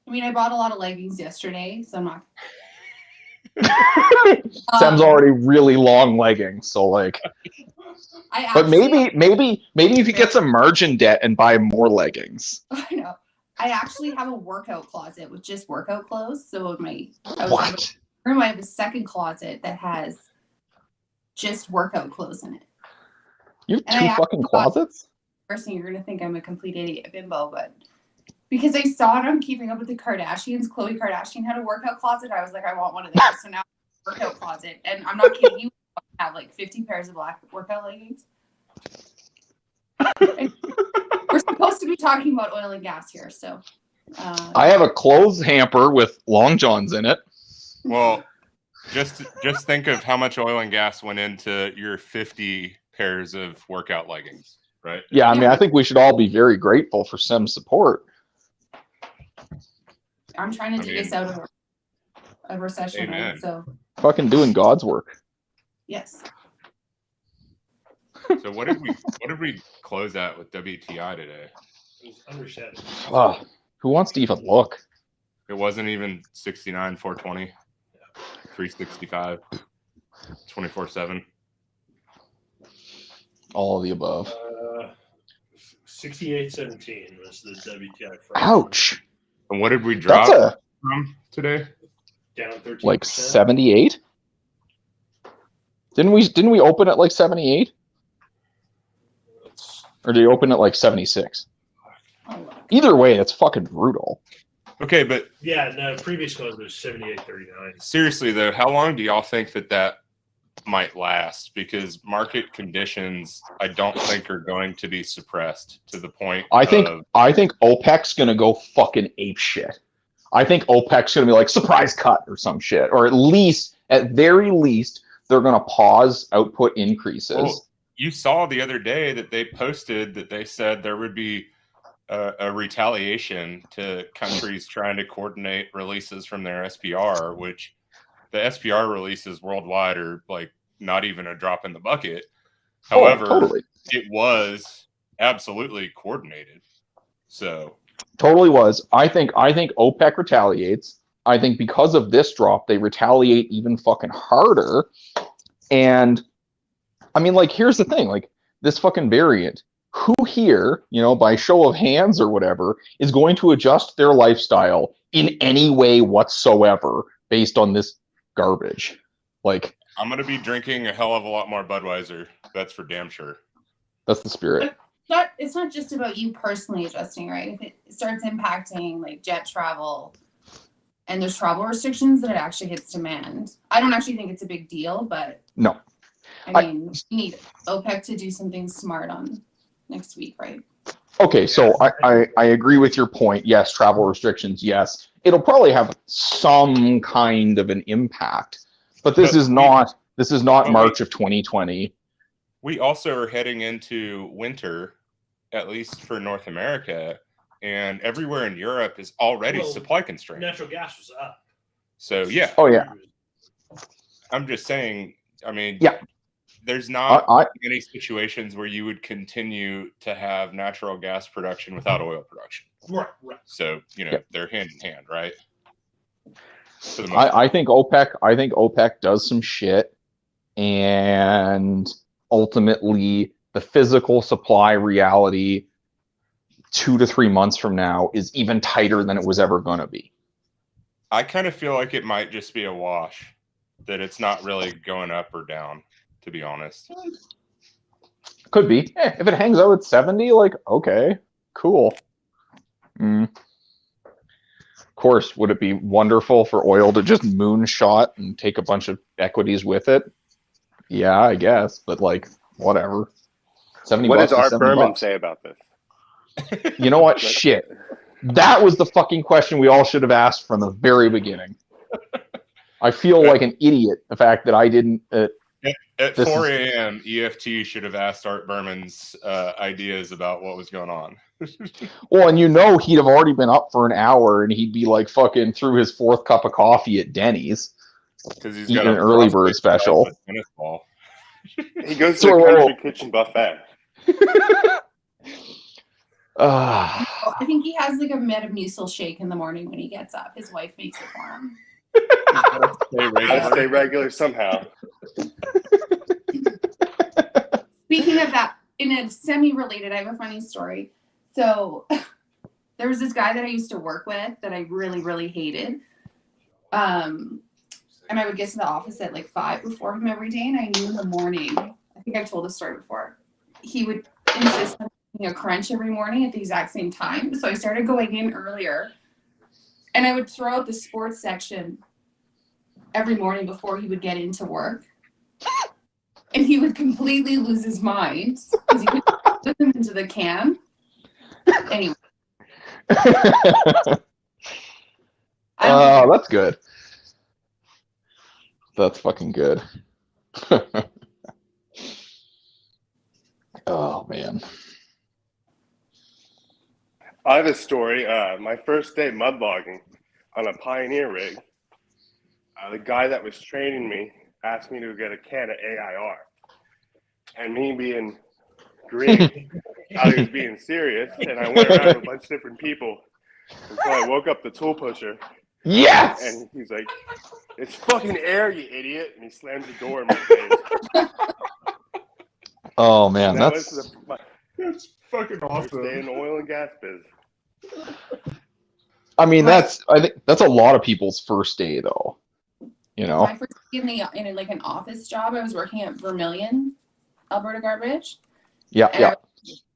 I mean, I bought a lot of leggings yesterday, so I'm not. Sam's already really long leggings, so like. But maybe if you get some margin debt and buy more leggings. I know. I actually have a workout closet with just workout clothes. So I have a second closet that has just workout clothes in it. You have two fucking closets? First thing, you're gonna think I'm a complete idiot bimbo, but because I saw it on Keeping Up with the Kardashians, Khloe Kardashian had a workout closet. I was like, I want one of those. So now workout closet, and I'm not kidding you. I have like 50 pairs of black workout leggings. We're supposed to be talking about oil and gas here, so. I have a clothes hamper with long johns in it. Well, just think of how much oil and gas went into your 50 pairs of workout leggings, right? Yeah, I mean, I think we should all be very grateful for some support. I'm trying to dig us out of a recession, right? So. Fucking doing God's work. Yes. So what did we close at with WTI today? It was understandable. Who wants to even look? It wasn't even 69, 420, 365, 24/7. All of the above. 68.17 was the WTI. Ouch. And what did we drop from today? Down 13%. Like 78? Didn't we open at like 78? Or did you open at like 76? Either way, it's fucking brutal. Okay, but yeah, no, previous close was 78.39. Seriously though, how long do y'all think that might last? Because market conditions, I don't think are going to be suppressed to the point. I think OPEC's gonna go fucking ape shit. I think OPEC's gonna be like surprise cut or some shit, or at very least, they're gonna pause output increases. Well, you saw the other day that they posted that they said there would be a retaliation to countries trying to coordinate releases from their SPR, which the SPR releases worldwide are like not even a drop in the bucket. However, totally. It was absolutely coordinated. So totally was. I think OPEC retaliates. I think because of this drop, they retaliate even fucking harder. And I mean, like, here's the thing, like this fucking variant, who here, by show of hands or whatever, is going to adjust their lifestyle in any way whatsoever based on this garbage? Like, I'm going to be drinking a hell of a lot more Budweiser. That's for damn sure. That's the spirit. It's not just about you personally adjusting, right? If it starts impacting like jet travel and there's travel restrictions, then it actually hits demand. I don't actually think it's a big deal, but no. I mean, we need OPEC to do something smart on next week, right? Okay, so I agree with your point. Yes, travel restrictions, yes. It'll probably have some kind of an impact. But this is not March of 2020. We also are heading into winter, at least for North America, and everywhere in Europe is already supply constrained. Natural gas was up. So yeah. Oh yeah. I'm just saying, I mean, yeah. There's not any situations where you would continue to have natural gas production without oil production. Right. So, they're hand in hand, right? I think OPEC does some shit, and ultimately the physical supply reality 2 to 3 months from now is even tighter than it was ever going to be. I kind of feel like it might just be a wash, that it's not really going up or down, to be honest. Could be. If it hangs out at 70, like, okay, cool. Of course, would it be wonderful for oil to just moonshot and take a bunch of equities with it? Yeah, I guess, but like, whatever. 70 what bucks does Art Berman bucks. say about this? You know what? Shit. That was the fucking question we all should have asked from the very beginning. I feel like an idiot, the fact that I didn't... At 4 a.m., EFT should have asked Art Berman's ideas about what was going on. Well, and he'd have already been up for an hour, and he'd be like fucking through his 4th cup of coffee at Denny's. Because he's got an early bird special. Tennis ball. He goes to the country kitchen buffet. I think he has like a Metamucil shake in the morning when he gets up. His wife makes it for him. Gotta stay regular somehow. Speaking of that, in a semi-related, I have a funny story. So there was this guy that I used to work with that I really, really hated. And I would get to the office at like 5 before him every day, and I knew in the morning, I think I've told this story before, he would insist on making a crunch every morning at the exact same time. So I started going in earlier, and I would throw out the sports section every morning before he would get into work. And he would completely lose his mind because he would put them into the can. Anyway. Oh, that's good. That's fucking good. Oh, man. I have a story. My first day mudlogging on a Pioneer rig, the guy that was training me asked me to get a can of AIR. And me being green, thought he was being serious, and I went around with a bunch of different people. And so I woke up the tool pusher. Yes! And he's like, "It's fucking air, you idiot." And he slammed the door in my face. Oh, man. That's fucking awesome. First day in the oil and gas biz. I mean, I think that's a lot of people's first day, though. You know? My first day in like an office job, I was working at Vermilion, Alberta Garbage. Yeah.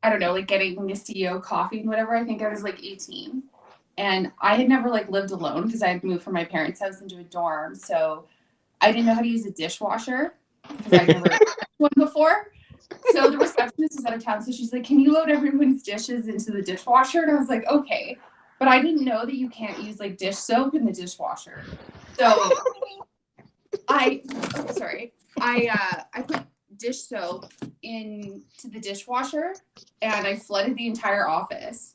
I don't know, like getting a CEO coffee and whatever. I think I was like 18. And I had never like lived alone because I had moved from my parents' house into a dorm. So I didn't know how to use a dishwasher because I'd never had one before. So the receptionist was out of town. So she's like, "Can you load everyone's dishes into the dishwasher?" And I was like, "Okay." But I didn't know that you can't use like dish soap in the dishwasher. So I put dish soap into the dishwasher and I flooded the entire office.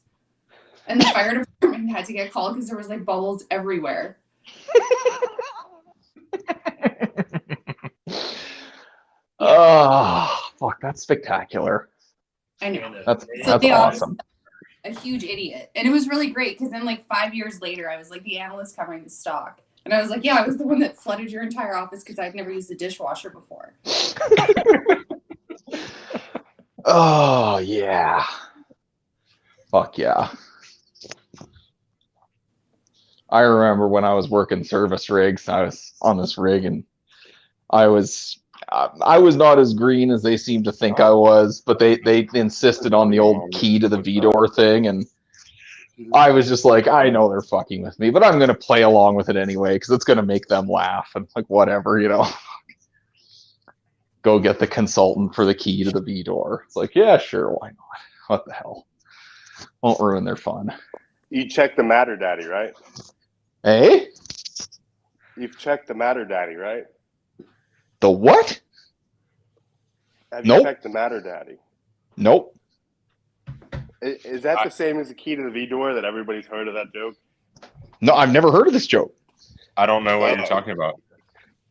And the fire department had to get called because there was like bubbles everywhere. Oh, fuck, that's spectacular. I know. That's they awesome. A huge idiot. And it was really great because then like 5 years later, I was like the analyst covering the stock. And I was like, yeah, I was the one that flooded your entire office because I've never used a dishwasher before. Oh, yeah. Fuck yeah. I remember when I was working service rigs, I was on this rig and I was not as green as they seemed to think I was, but they insisted on the old key to the V-door thing, and I was just like, I know they're fucking with me, but I'm going to play along with it anyway because it's going to make them laugh, and like, whatever, you know. Go get the consultant for the key to the V-door. It's like, yeah, sure, why not? What the hell? Won't ruin their fun. You checked the Matter Daddy, right? Hey? You've checked the Matter Daddy, right? The what? Have you checked the Matter Daddy? Nope. Is that the same as the key to the V-door that everybody's heard of that joke? No, I've never heard of this joke. I don't know what you're talking about.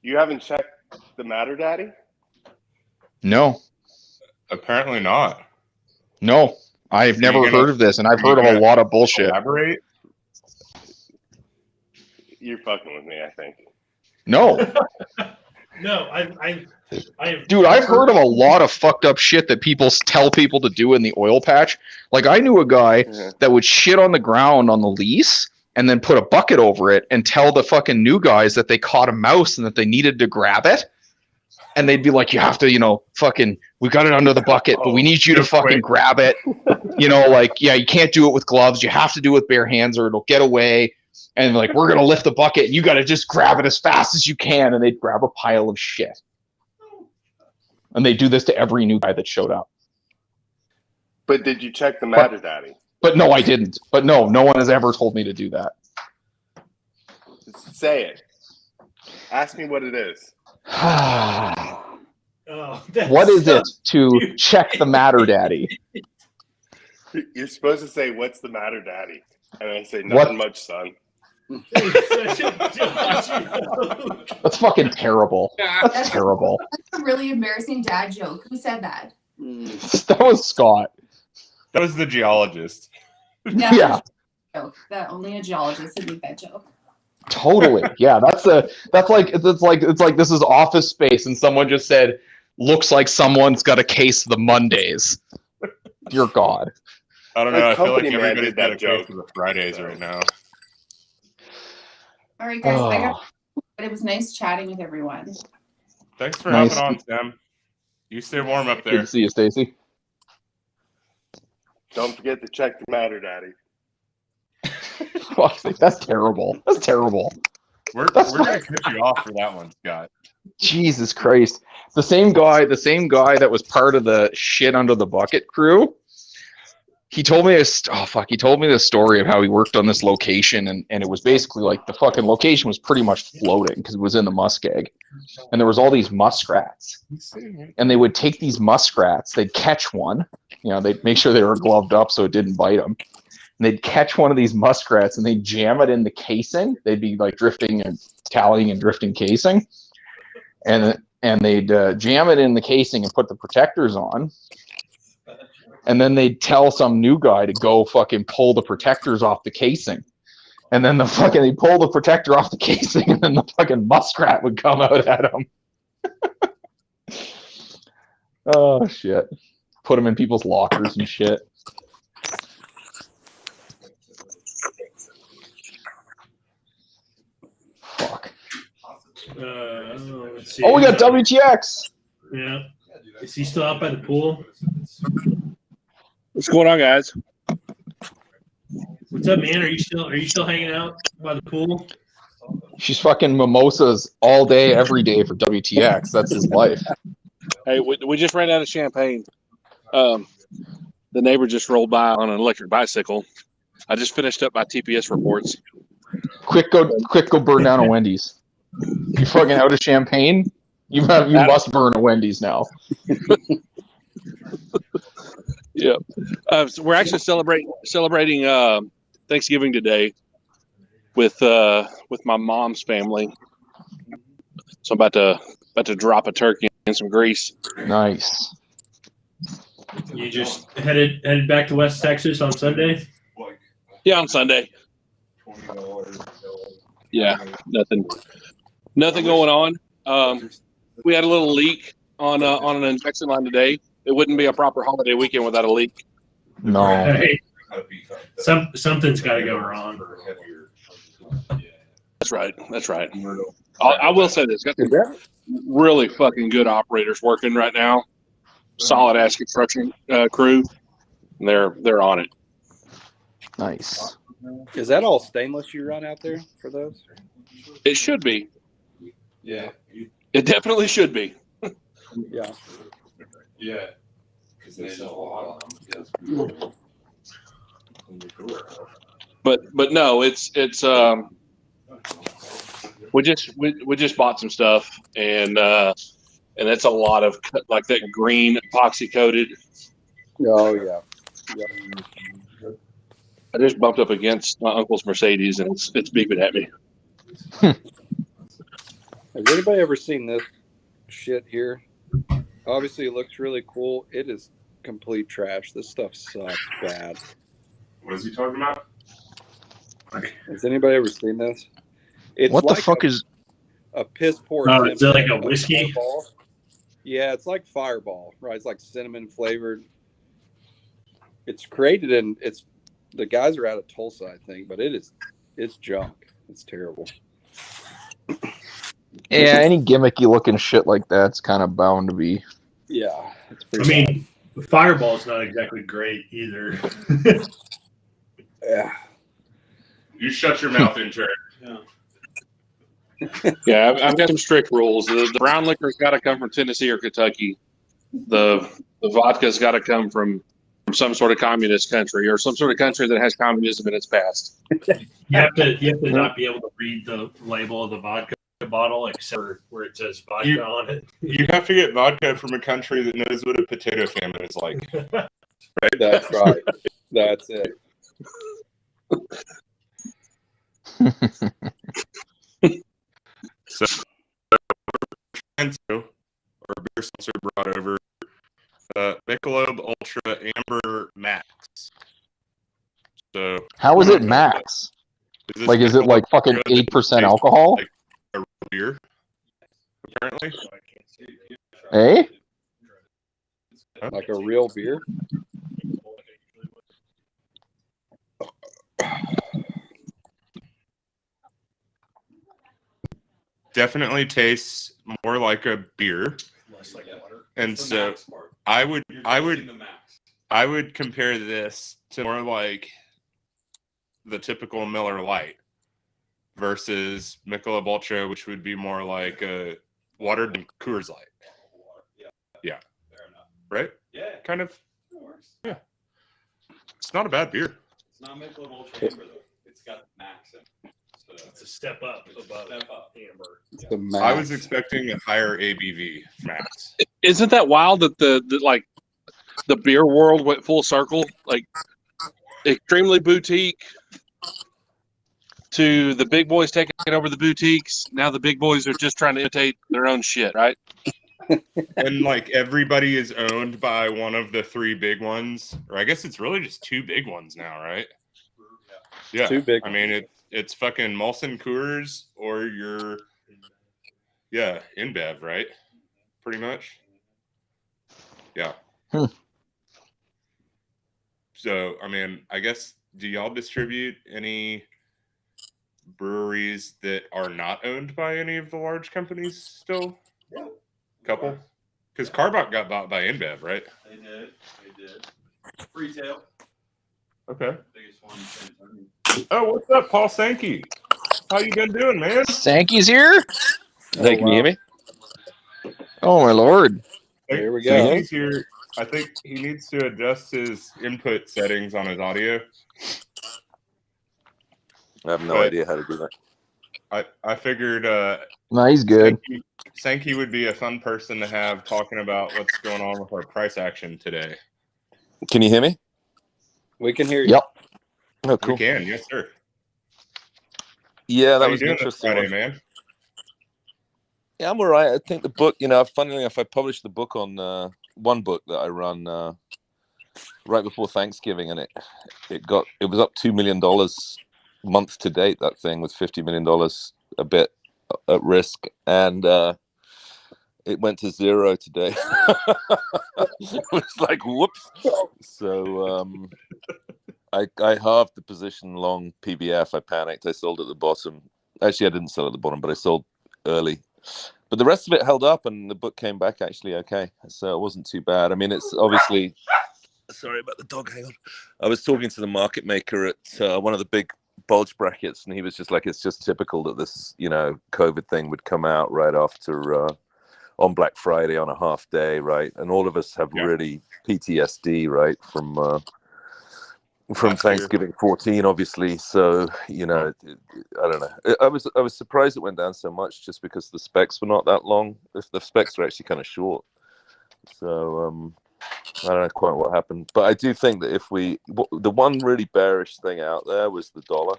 You haven't checked the Matter Daddy? No. Apparently not. No. I've never heard of this, and I've heard of a lot of bullshit. Elaborate? You're fucking with me, I think. No. No, I Dude, I've heard of a lot of fucked up shit that people tell people to do in the oil patch. Like, I knew a guy that would shit on the ground on the lease and then put a bucket over it and tell the fucking new guys that they caught a mouse and that they needed to grab it. And they'd be like, you have to, you know, fucking, we got it under the bucket, but we need you to fucking grab it. You know, like, yeah, you can't do it with gloves. You have to do it with bare hands or it'll get away. And like, we're going to lift the bucket and you got to just grab it as fast as you can. And they'd grab a pile of shit. And they do this to every new guy that showed up. But did you check the Matter Daddy? But no, I didn't. But no one has ever told me to do that. Say it. Ask me what it is. What is it to check the Matter Daddy? You're supposed to say, "What's the matter, Daddy?" And I say, "Nothing much, son." That's fucking terrible. That's terrible. That's a really embarrassing dad joke. Who said that? That was Scott. That was the geologist. Yeah. Joke that only a geologist would make that joke. Totally. Yeah, it's like this is Office Space and someone just said, looks like someone's got a case of the Mondays. Dear God. I don't know. I feel like everybody's got a case of the Fridays right now. All right, guys. I got, but it was nice chatting with everyone. Thanks for hopping on, Sam. You stay warm up there. Good to see you, Stacy. Don't forget to check the Matter Daddy. That's terrible. That's terrible. We're gonna cut you off for that one, Scott. Jesus Christ. The same guy that was part of the shit under the bucket crew. He told me he told me the story of how he worked on this location and it was basically like the fucking location was pretty much floating because it was in the muskeg. And there was all these muskrats. And they would take these muskrats, they'd catch one, they'd make sure they were gloved up so it didn't bite them. And they'd catch one of these muskrats and they'd jam it in the casing. They'd be like drifting and tallying and drifting casing. And they'd jam it in the casing and put the protectors on. And then they'd tell some new guy to go fucking pull the protectors off the casing. And then they pull the protector off the casing and then the fucking muskrat would come out at him. Oh, shit. Put them in people's lockers and shit. Fuck. Let's see. Oh, we got WTX. Yeah. Is he still out by the pool? What's going on, guys? What's up, man? Are you still hanging out by the pool? She's fucking mimosas all day, every day for WTX. That's his life. Hey, we just ran out of champagne. The neighbor just rolled by on an electric bicycle. I just finished up my TPS reports. Quick, go burn down a Wendy's. You fucking out of champagne? You must burn a Wendy's now. Yeah, so we're actually celebrating Thanksgiving today with my mom's family. So I'm about to drop a turkey in some grease. Nice. You just headed back to West Texas on Sunday? Yeah, on Sunday. Yeah, nothing going on. We had a little leak on an injection line today. It wouldn't be a proper holiday weekend without a leak. No. Hey, something's got to go wrong. That's right. I will say this: got some really fucking good operators working right now. Solid ass construction crew. And they're on it. Nice. Is that all stainless you run out there for those? It should be. Yeah. It definitely should be. Yeah. Yeah. Because they sell a lot of them. But no, it's we just bought some stuff and it's a lot of like that green epoxy coated. Oh yeah. I just bumped up against my uncle's Mercedes and it's beeping at me. Has anybody ever seen this shit here? Obviously, it looks really cool. It is complete trash. This stuff sucks bad. What is he talking about? Has anybody ever seen this? It's What like the fuck is a piss poor? Oh, is it like a whiskey? Fireball. Yeah, it's like Fireball, right? It's like cinnamon flavored. It's created in the guys are out of Tulsa, I think, but it's junk. It's terrible. Yeah, any gimmicky looking shit like that's kind of bound to be. Yeah, it's I pretty mean, the Fireball's not exactly great either. yeah. You shut your mouth, intern. Yeah, I've got some strict rules. The brown liquor's got to come from Tennessee or Kentucky. The vodka's got to come from some sort of communist country or some sort of country that has communism in its past. You have to not be able to read the label of the vodka bottle except for where it says vodka on it. You have to get vodka from a country that knows what a potato famine is like. Right? That's right. That's it. So, or beer seltzer brought over Michelob Ultra Amber Max. So How is it max? Is it like fucking 8% alcohol? Like a real beer, apparently. Eh? Like a real beer. Definitely tastes more like a beer, and so I would compare this to more like the typical Miller Lite. versus Michelob Ultra, which would be more like a watered down Coors Light. Yeah. Fair enough. Right? Yeah. Kind of. That works. Yeah. It's not a bad beer. It's not Michelob Ultra Amber though. It's got Max in it. So It's a step up above step up. amber. It's Yeah. the max. I was expecting a higher ABV max. Isn't that wild that the like the beer world went full circle? Like extremely boutique to the big boys taking over the boutiques. Now the big boys are just trying to imitate their own shit, right? And like everybody is owned by one of the three big ones, or I guess it's really just two big ones now, right? Yeah. Two big I mean, it's fucking Molson Coors or your InBev, right? Pretty much. Yeah. So, I mean, I guess, do y'all distribute any breweries that are not owned by any of the large companies still? Yeah. Couple? Because Carbach got bought by InBev, right? They did. Freetail, Okay. biggest one in San Antonio. Oh, what's up, Paul Sankey? How you been doing, man? Sankey's here? Hey, can you hear me? Oh, my lord. There we go. Sankey's here. I think he needs to adjust his input settings on his audio. I have no But idea how to do that. I figured No, he's good. Sankey would be a fun person to have talking about what's going on with our price action today. Can you hear me? We can hear you. Yep. Oh, cool. We can, yes, sir. Yeah, How that you was an doing this interesting Friday, one. man? Yeah, I'm all right. I think the book, funnily enough, I published the book on one book that I run right before Thanksgiving, and it was up $2 million month to date. That thing with $50 million a bit at risk, and it went to zero today. It was like whoops. So I halved the position long PBF. I panicked. I sold at the bottom. Actually, I didn't sell at the bottom, but I sold early. But the rest of it held up, and the book came back actually okay. So it wasn't too bad. I mean, it's obviously. Sorry about the dog. Hang on. I was talking to the market maker at one of the big bulge brackets, and he was just like, "It's just typical that this, COVID thing would come out right after on Black Friday on a half day, right? And all of us have really PTSD, right, from Thanksgiving 14, obviously. So I don't know. I was surprised it went down so much, just because the specs were not that long. The specs were actually kind of short. So I don't know quite what happened, but I do think that the one really bearish thing out there was the dollar,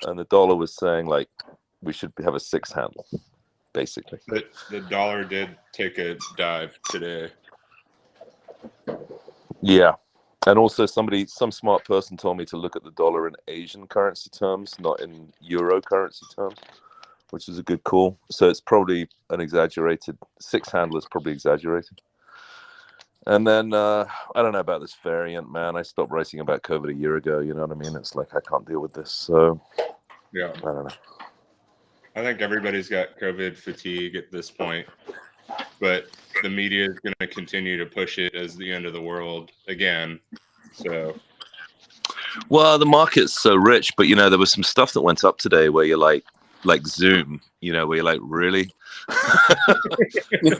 and the dollar was saying like we should have a 6 handle, basically. The dollar did take a dive today. Yeah. And also some smart person told me to look at the dollar in Asian currency terms, not in euro currency terms, which is a good call. So it's probably an exaggerated 6 handle is probably exaggerated. And then I don't know about this variant, man. I stopped writing about COVID a year ago. You know what I mean? It's like I can't deal with this. So yeah, I don't know. I think everybody's got COVID fatigue at this point, but the media is going to continue to push it as the end of the world again. So, well, the market's so rich, but there was some stuff that went up today where you're like Zoom, where you're like, really? I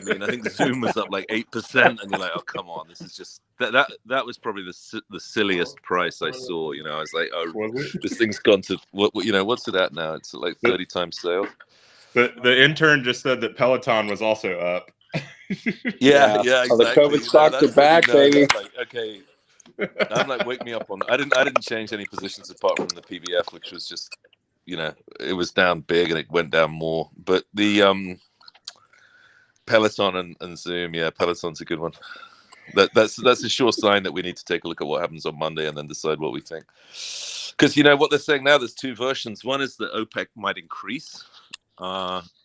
mean, I think Zoom was up like 8%, and you're like, oh, come on, this is just that was probably the silliest price I saw. I was like, oh, this thing's gone to what's it at now? It's like 30 times sales. But the intern just said that Peloton was also up. Yeah, exactly. Oh, the COVID stocks are back, baby. Like, okay, I'm like, wake me up on. I didn't change any positions apart from the PBF, which was just, it was down big and it went down more. But the Peloton and Zoom, yeah, Peloton's a good one. That's a sure sign that we need to take a look at what happens on Monday and then decide what we think. Because what they're saying now, there's two versions. One is that OPEC might increase,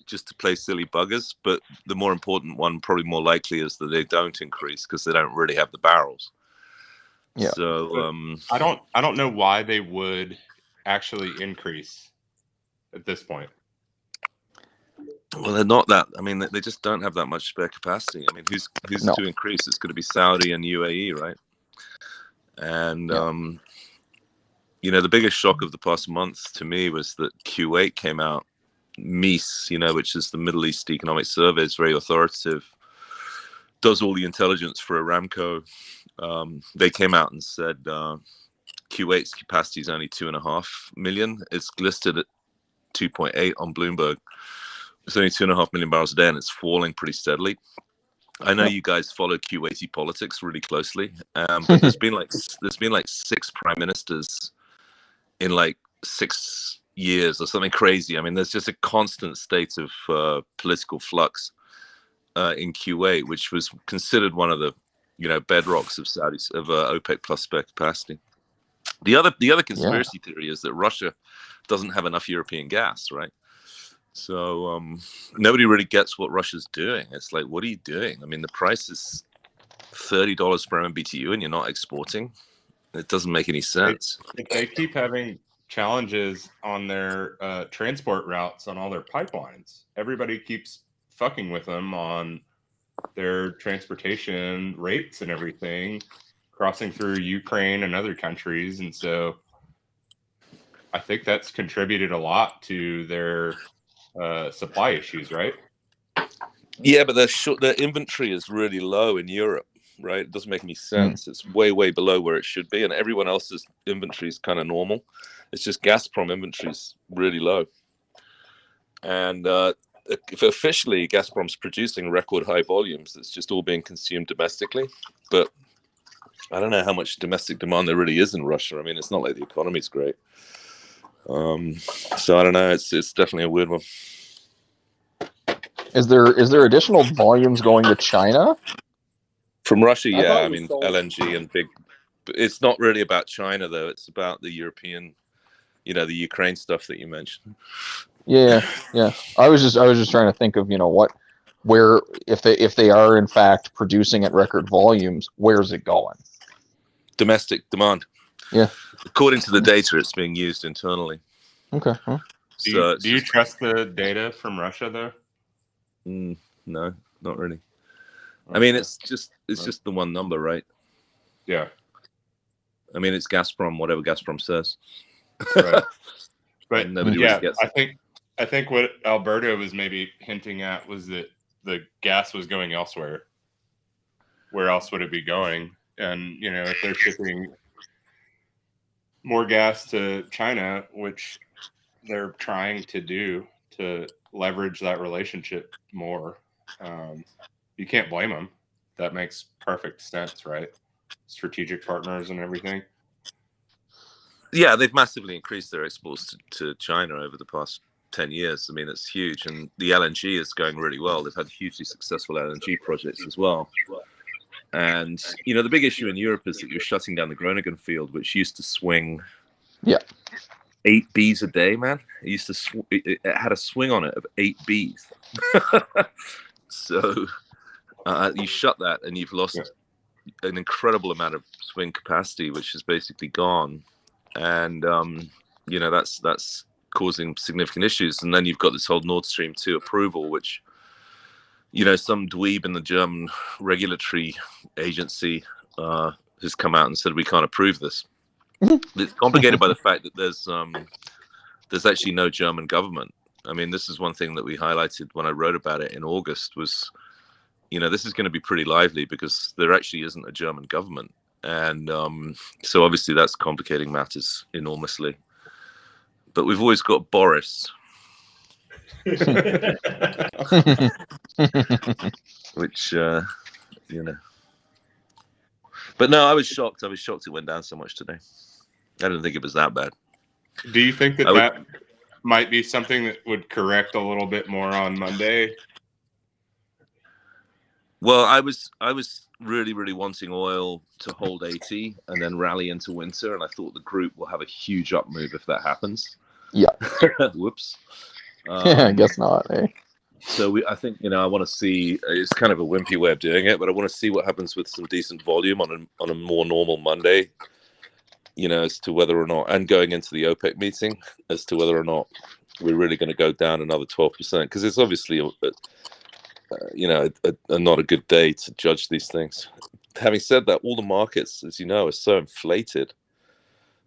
just to play silly buggers. But the more important one, probably more likely, is that they don't increase because they don't really have the barrels. Yeah. So I don't know why they would actually increase at this point. Well, they're not that. I mean, they just don't have that much spare capacity. I mean, who's to increase? It's going to be Saudi and UAE, right? And you know, the biggest shock of the past month to me was that Q8 came out. MEES, you know, which is the Middle East Economic Survey, is very authoritative, does all the intelligence for Aramco. They came out and said Q8's capacity is only 2.5 million. It's listed at 2.8 on Bloomberg. It's only 2.5 million barrels a day, and it's falling pretty steadily. I know you guys follow Q80 politics really closely, but there's been like 6 prime ministers in like 6 years or something crazy. I mean, there's just a constant state of political flux in Q8, which was considered one of the, you know, bedrocks of Saudis of OPEC plus spare capacity. The other conspiracy theory is that Russia doesn't have enough European gas, right? So nobody really gets what Russia's doing. It's like, what are you doing? I mean, the price is $30 per MMBTU, and you're not exporting. It doesn't make any sense. They keep having challenges on their transport routes on all their pipelines. Everybody keeps fucking with them on their transportation rates and everything, crossing through Ukraine and other countries. And so I think that's contributed a lot to their supply issues, right? Yeah, but their inventory is really low in Europe, right? It doesn't make any sense. It's way, way below where it should be, and everyone else's inventory is kind of normal. It's just Gazprom inventory is really low. And if officially Gazprom's producing record high volumes, it's just all being consumed domestically. But I don't know how much domestic demand there really is in Russia. I mean, it's not like the economy's great. So I don't know. It's definitely a weird one. Is there additional volumes going to China from Russia? I Yeah, thought I it was mean sold. LNG and big. It's not really about China though. It's about the European, you know, the Ukraine stuff that you mentioned. Yeah. I was just trying to think of, you know, where if they are in fact producing at record volumes, where's it going? Domestic demand. Yeah. According to the data, it's being used internally. Okay. So Do you trust the data from Russia though? No, not really. I mean, it's just the one number, right? Yeah. I mean, it's Gazprom, whatever Gazprom says. Right. But nobody really gets it. I think what Alberto was maybe hinting at was that the gas was going elsewhere. Where else would it be going? And, you know, if they're shipping more gas to China, which they're trying to do to leverage that relationship more, you can't blame them. That makes perfect sense, right? Strategic partners and everything. Yeah, they've massively increased their exports to China over the past 10 years. I mean, it's huge. And the LNG is going really well. They've had hugely successful LNG projects as well. And, you know, the big issue in Europe is that you're shutting down the Groningen field, which used to swing 8 Bs a day, man. It used to it had a swing on it of 8 Bs. So you shut that and you've lost an incredible amount of swing capacity, which is basically gone. And, you know, that's causing significant issues. And then you've got this whole Nord Stream 2 approval, which, you know, some dweeb in the German regulatory agency has come out and said, we can't approve this. It's complicated by the fact that there's actually no German government. I mean, this is one thing that we highlighted when I wrote about it in August was, you know, this is going to be pretty lively because there actually isn't a German government. And so obviously that's complicating matters enormously. But we've always got Boris. Which, you know. But no, I was shocked. I was shocked it went down so much today. I didn't think it was that bad. Do you think that might be something that would correct a little bit more on Monday? Well, I was really, really wanting oil to hold 80 and then rally into winter, and I thought the group will have a huge up move if that happens. Yeah. Whoops. I guess not. Eh? So I think, you know, I want to see. It's kind of a wimpy way of doing it, but I want to see what happens with some decent volume on a more normal Monday. You know, as to whether or not, and going into the OPEC meeting, as to whether or not we're really going to go down another 12%, because it's obviously you know, not a good day to judge these things. Having said that, all the markets, as you know, are so inflated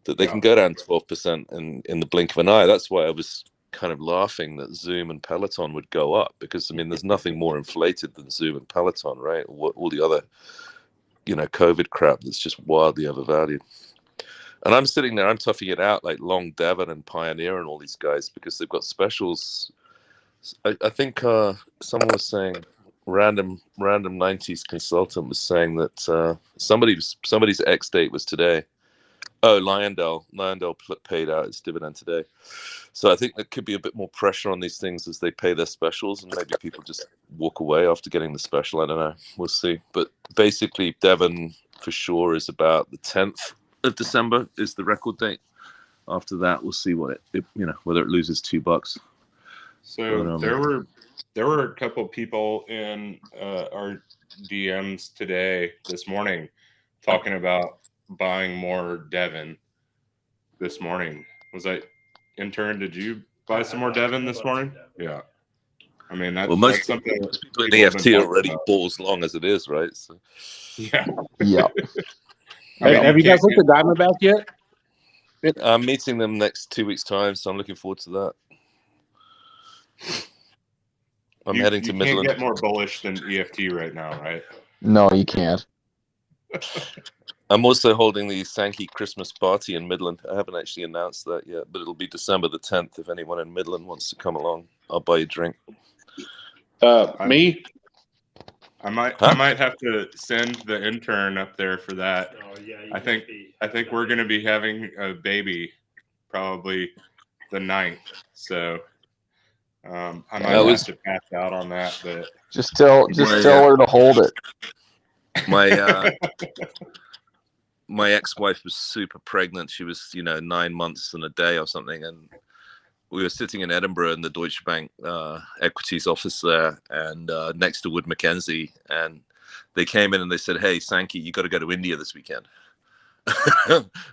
that they can go down 12% in the blink of an eye. That's why I was kind of laughing that Zoom and Peloton would go up, because I mean, there's nothing more inflated than Zoom and Peloton, right? All the other, COVID crap that's just wildly overvalued. And I'm sitting there, I'm toughing it out like Long Devon and Pioneer and all these guys because they've got specials. I think someone was saying, random 90s consultant was saying that somebody's X date was today. Oh, Lyondell paid out its dividend today. So I think there could be a bit more pressure on these things as they pay their specials, and maybe people just walk away after getting the special. I don't know. We'll see. But basically, Devon for sure is about the 10th of December is the record date. After that, we'll see what whether it loses $2. So there were a couple people in our DMs this morning talking about buying more Devon this morning. Was that intern? Did you buy some more Devon this morning? Yeah. I mean, most something people in EFT are already balls long as it is, right? So. Yeah. Yeah. Have you guys looked at Diamondback yet? I'm meeting them next 2 weeks' time, so I'm looking forward to that. I'm heading to Midland. You can't get more bullish than EFT right now, right? No, you can't. I'm also holding the Sankey Christmas party in Midland. I haven't actually announced that yet, but it'll be December the 10th. If anyone in Midland wants to come along, I'll buy you a drink. Me? I might have to send the intern up there for that. Oh yeah. I think we're going to be having a baby probably the 9th. So I might have to pass out on that, but just tell her to hold it. My ex-wife was super pregnant. She was, 9 months and a day or something, and we were sitting in Edinburgh in the Deutsche Bank equities office there, and next to Wood Mackenzie, and they came in and they said, "Hey, Sankey, you got to go to India this weekend."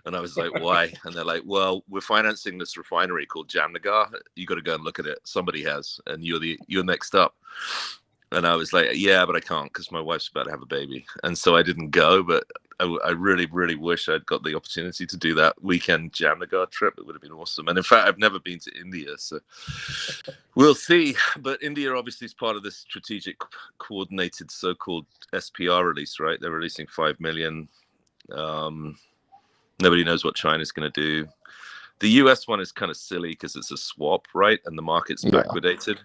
And I was like, "Why?" And they're like, "Well, we're financing this refinery called Jamnagar. You got to go and look at it. Somebody has, and you're next up." And I was like, "Yeah, but I can't because my wife's about to have a baby," and so I didn't go. But I really, really wish I'd got the opportunity to do that weekend Jamnagar trip. It would have been awesome. And in fact, I've never been to India, so we'll see. But India obviously is part of this strategic, coordinated, so-called SPR release, right? They're releasing 5 million. Nobody knows what China's going to do. The US one is kind of silly because it's a swap, right? And the market's backwardated.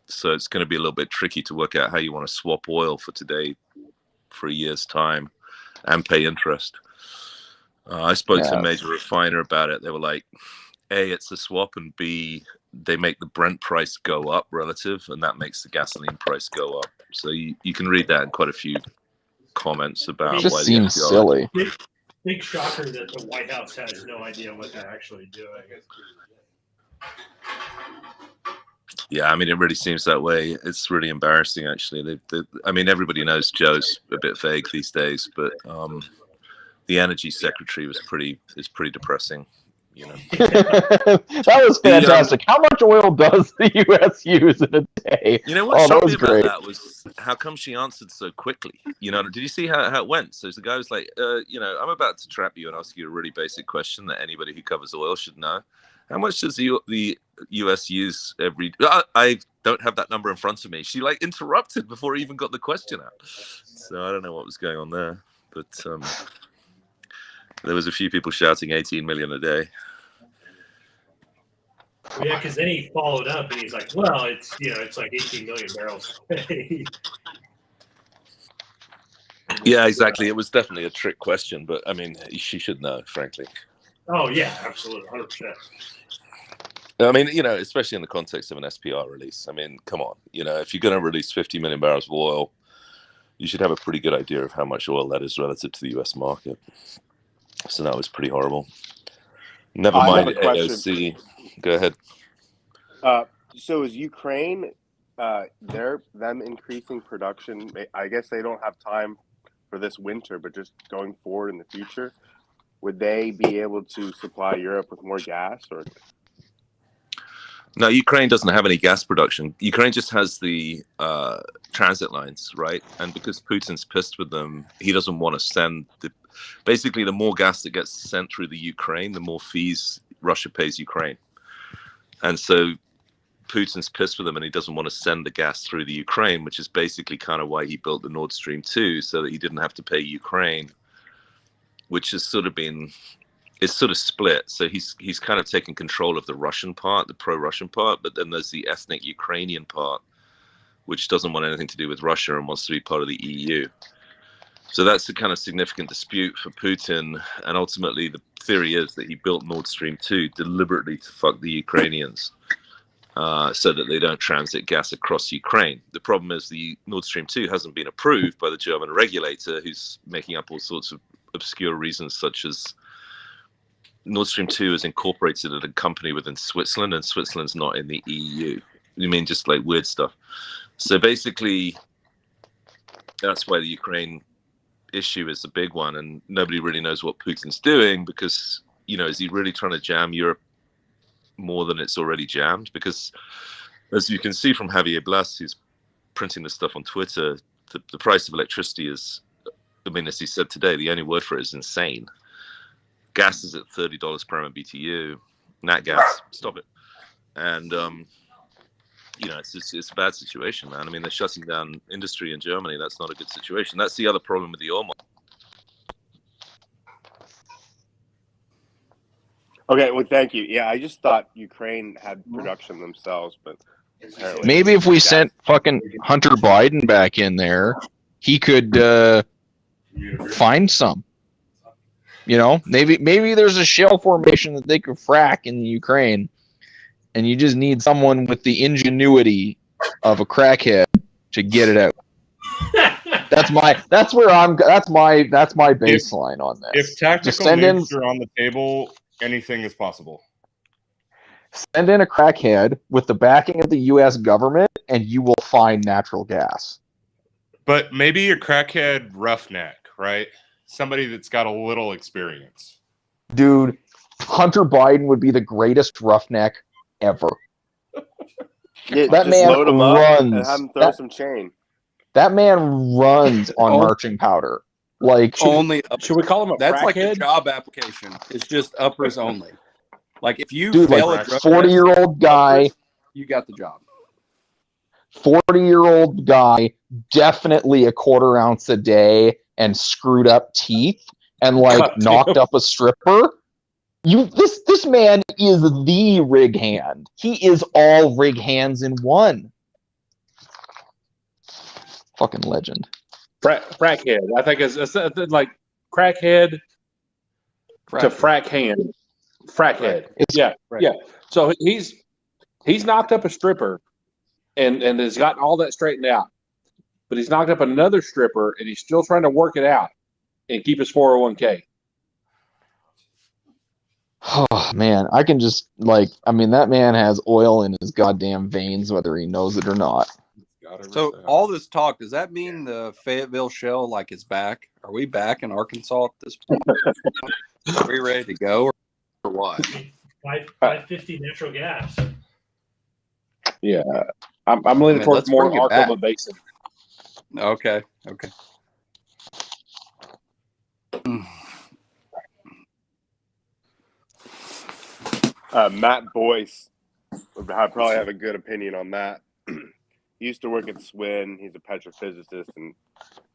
So it's going to be a little bit tricky to work out how you want to swap oil for today for a year's time and pay interest. I spoke to a major refiner about it. They were like, A, it's a swap, and B, they make the Brent price go up relative, and that makes the gasoline price go up. So you can read that in quite a few comments about it just seems silly. Big shocker that the White House has no idea what they're actually doing. Yeah, I mean, it really seems that way. It's really embarrassing, actually. I mean, everybody knows Joe's a bit vague these days, but the energy secretary is pretty depressing. That was fantastic. How much oil does the U.S. use in a day? What shocked me about that was how come she answered so quickly. Did you see how it went? So the guy was like, I'm about to trap you and ask you a really basic question that anybody who covers oil should know. How much does the U.S. use every? I don't have that number in front of me. She interrupted before he even got the question out. So I don't know what was going on there, but there was a few people shouting 18 million a day. Yeah, because then he followed up and he's like, "Well, it's like 18 million barrels a day." Yeah, exactly. It was definitely a trick question, but I mean, she should know, frankly. Oh yeah, absolutely, 100%. I mean, especially in the context of an SPR release. I mean, come on, if you're going to release 50 million barrels of oil, you should have a pretty good idea of how much oil that is relative to the U.S. market. So that was pretty horrible. Never mind AOC. Go ahead. So is Ukraine, them increasing production? I guess they don't have time for this winter, but just going forward in the future, would they be able to supply Europe with more gas? Or no, Ukraine doesn't have any gas production. Ukraine just has the transit lines, right? And because Putin's pissed with them, he doesn't want to send Basically, the more gas that gets sent through the Ukraine, the more fees Russia pays Ukraine. And so Putin's pissed with him, and he doesn't want to send the gas through the Ukraine, which is basically kind of why he built the Nord Stream 2, so that he didn't have to pay Ukraine, which has sort of been, it's sort of split. So he's kind of taken control of the Russian part, the pro-Russian part, but then there's the ethnic Ukrainian part, which doesn't want anything to do with Russia and wants to be part of the EU. So that's the kind of significant dispute for Putin. And ultimately, the theory is that he built Nord Stream 2 deliberately to fuck the Ukrainians, so that they don't transit gas across Ukraine. The problem is the Nord Stream 2 hasn't been approved by the German regulator, who's making up all sorts of obscure reasons, such as Nord Stream 2 is incorporated at a company within Switzerland, and Switzerland's not in the EU. You mean just like weird stuff. So basically, that's why the Ukraine issue is the big one, and nobody really knows what Putin's doing, because, you know, is he really trying to jam Europe more than it's already jammed? Because as you can see from Javier Blas, who's printing this stuff on Twitter, the price of electricity is, I mean, as he said today, the only word for it is insane. Gas is at $30 per MMBTU. Nat gas, stop it. And you know, it's a bad situation, man. I mean, they're shutting down industry in Germany. That's not a good situation. That's the other problem with the oil market. Okay, well, thank you. Yeah, I just thought Ukraine had production themselves, but apparently Maybe if we sent fucking Hunter Biden back in there, he could find some. You know, maybe there's a shale formation that they could frack in the Ukraine, and you just need someone with the ingenuity of a crackhead to get it out. That's my baseline on this. If tactical nukes are on the table, anything is possible. Send in a crackhead with the backing of the U.S. government, and you will find natural gas. But maybe a crackhead roughneck, right? Somebody that's got a little experience. Dude, Hunter Biden would be the greatest roughneck ever. Yeah, that just man load him up runs. and have him throw some chain. That man runs on marching powder. Like Only should we call him a that's crackhead? like a job application. It's just uppers only. Like if you dude, fail like a drug 40-year-old guy, you got the job. 40-year-old guy, definitely a quarter ounce a day and screwed up teeth and like knocked up a stripper. This man is the rig hand. He is all rig hands in one. Fucking legend. Frackhead. I think it's like crackhead to frack hand. Frackhead. Yeah. Yeah. So he's knocked up a stripper and has gotten all that straightened out. But he's knocked up another stripper and he's still trying to work it out and keep his 401k. Oh man, I can just that man has oil in his goddamn veins, whether he knows it or not. So all this talk, does that mean the Fayetteville Shell is back? Are we back in Arkansas at this point? Are we ready to go or what? 550 natural gas. Yeah, I'm leaning towards more Arkoma Basin. Okay. Matt Boyce would probably have a good opinion on that. He used to work at SWIN. He's a petrophysicist, and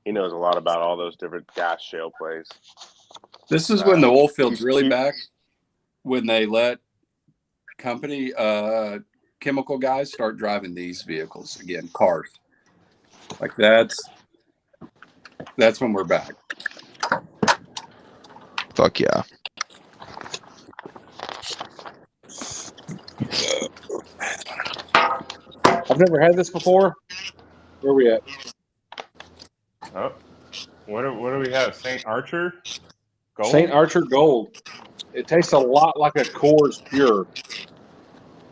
he knows a lot about all those different gas shale plays. This is when the oil field's really back, when they let company chemical guys start driving these vehicles again, cars. Like that's when we're back. Fuck yeah. I've never had this before. Where are we at? Oh, what do we have? St. Archer Gold. St. Archer Gold. It tastes a lot like a Coors Pure.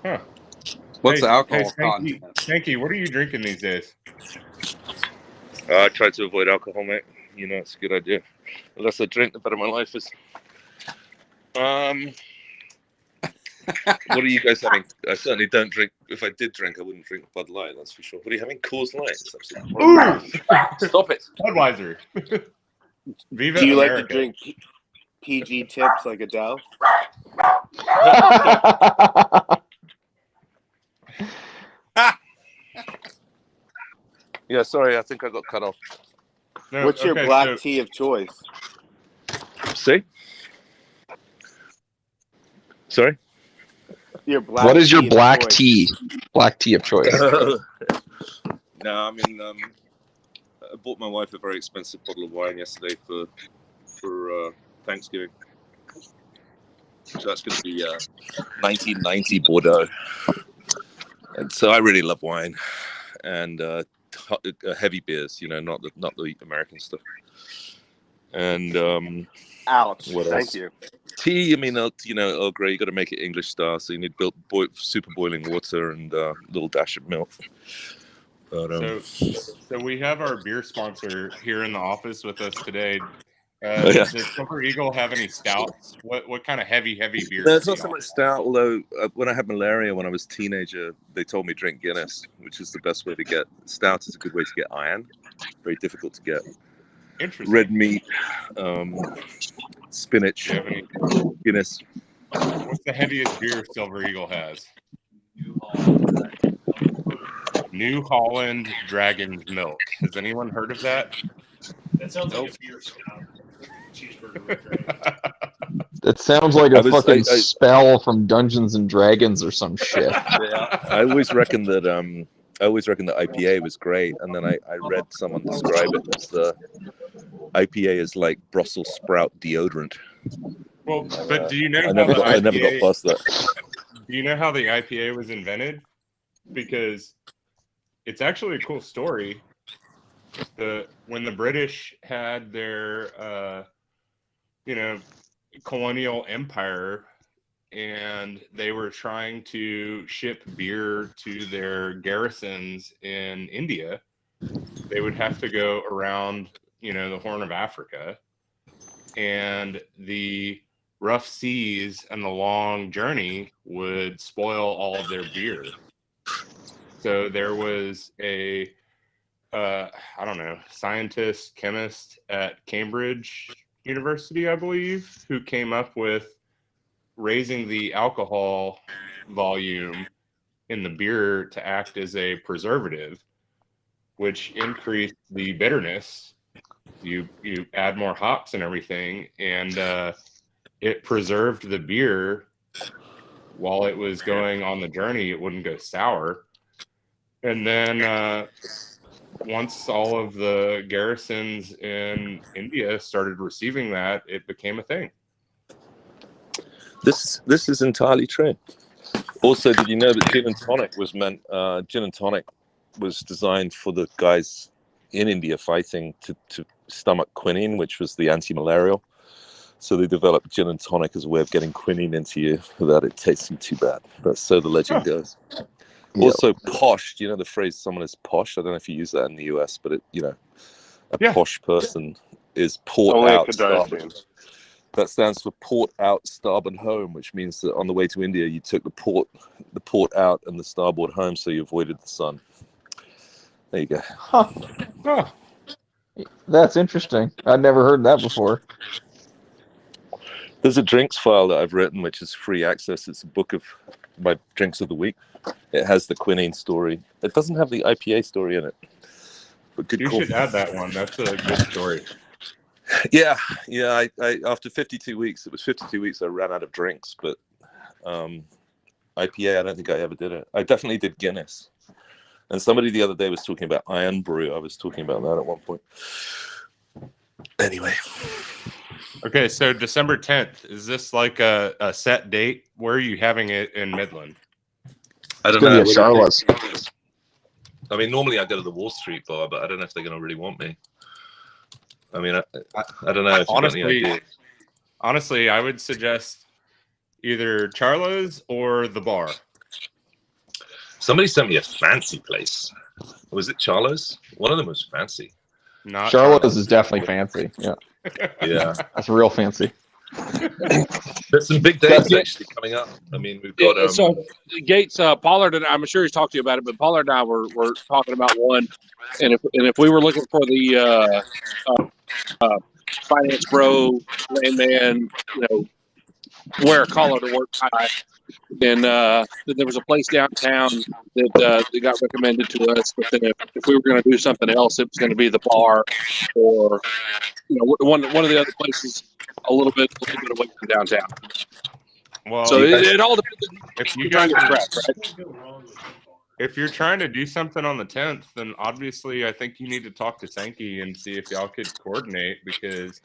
Huh. What's the alcohol content? Stanky, what are you drinking these days? I try to avoid alcohol, mate. You know, it's a good idea. The less I drink, the better my life is. What are you guys having? I certainly don't drink. If I did drink, I wouldn't drink Bud Light, that's for sure. What are you having? Coors Light. It's absolutely horrible. Stop it. Budweiser. Viva Do you America. like to drink PG tips like Adele? Yeah, sorry, I think I got cut off. No, What's your black tea of choice? See? Sorry? What is your black tea? Black tea of choice. No, I mean, I bought my wife a very expensive bottle of wine yesterday for Thanksgiving. So that's going to be 1990 Bordeaux. And so I really love wine and heavy beers, you know, not the American stuff. And ouch! What Thank else? you. Tea, I mean, you know, Earl Grey, you got to make it English style, so you need super boiling water and a little dash of milk. But, so we have our beer sponsor here in the office with us today. Yeah. Does Silver Eagle have any stouts? What kind of heavy beer? No, it's not so much stout, although when I had malaria when I was a teenager, they told me drink Guinness, which is the best way to get. Stout is a good way to get iron. Very difficult to get. Interesting. Red meat, spinach, Guinness. What's the heaviest beer Silver Eagle has? New Holland Dragon's Milk. Has anyone heard of that? That sounds like a beer stout. Cheeseburger with dragons. It sounds like a fucking spell from Dungeons and Dragons or some shit. Yeah, I always reckon that IPA was great, and then I read someone describe it as IPA is like Brussels sprout deodorant. Well, but do you know I never got past that. Do you know how the IPA was invented? Because it's actually a cool story. When the British had their colonial empire and they were trying to ship beer to their garrisons in India, they would have to go around, the Horn of Africa, and the rough seas and the long journey would spoil all of their beer. So there was a scientist, chemist at Cambridge University, I believe, who came up with raising the alcohol volume in the beer to act as a preservative, which increased the bitterness. You add more hops and everything, and it preserved the beer while it was going on the journey. It wouldn't go sour. And then once all of the garrisons in India started receiving that, it became a thing. This is entirely true. Also, did you know that gin and tonic was designed for the guys in India fighting to stomach quinine, which was the anti-malarial. So they developed gin and tonic as a way of getting quinine into you without it tasting too bad. That's so the legend goes. Also, posh. Do you know the phrase "someone is posh"? I don't know if you use that in the US, but posh person is port Only out starboard. That stands for port out, starboard home, which means that on the way to India, you took the port out and the starboard home, so you avoided the sun. There you go. Huh. That's interesting. I'd never heard that before. There's a drinks file that I've written, which is free access. It's a book of my drinks of the week. It has the quinine story. It doesn't have the IPA story in it. But good call. You should add that one. That's a good story. Yeah. I after 52 weeks, it was 52 weeks I ran out of drinks, but IPA, I don't think I ever did it. I definitely did Guinness. And somebody the other day was talking about Iron Brew. I was talking about that at one point. Anyway. Okay, so December 10th, is this like a set date? Where are you having it in Midland? I don't know. Charlotte's. I mean, normally I go to the Wall Street bar, but I don't know if they're going to really want me. I mean, I don't know if you've got any idea. Honestly, I would suggest either Charlo's or the bar. Somebody sent me a fancy place. Was it Charlo's? One of them was fancy. Not Charlo's is definitely fancy. Yeah. Yeah. That's real fancy. There's some big days actually coming up. I mean, we've got so Gates, Pollard, and I'm sure he's talked to you about it, but Pollard and I were talking about one, and if we were looking for the finance bro, landman, wear a collar to work tie. And there was a place downtown that got recommended to us. But then if we were going to do something else, it was going to be the bar, or one of the other places a little bit away from downtown. Well, so it all depends if on you trying guys to are, express, right? if you're trying to do something on the 10th, then obviously I think you need to talk to Sankey and see if y'all could coordinate, because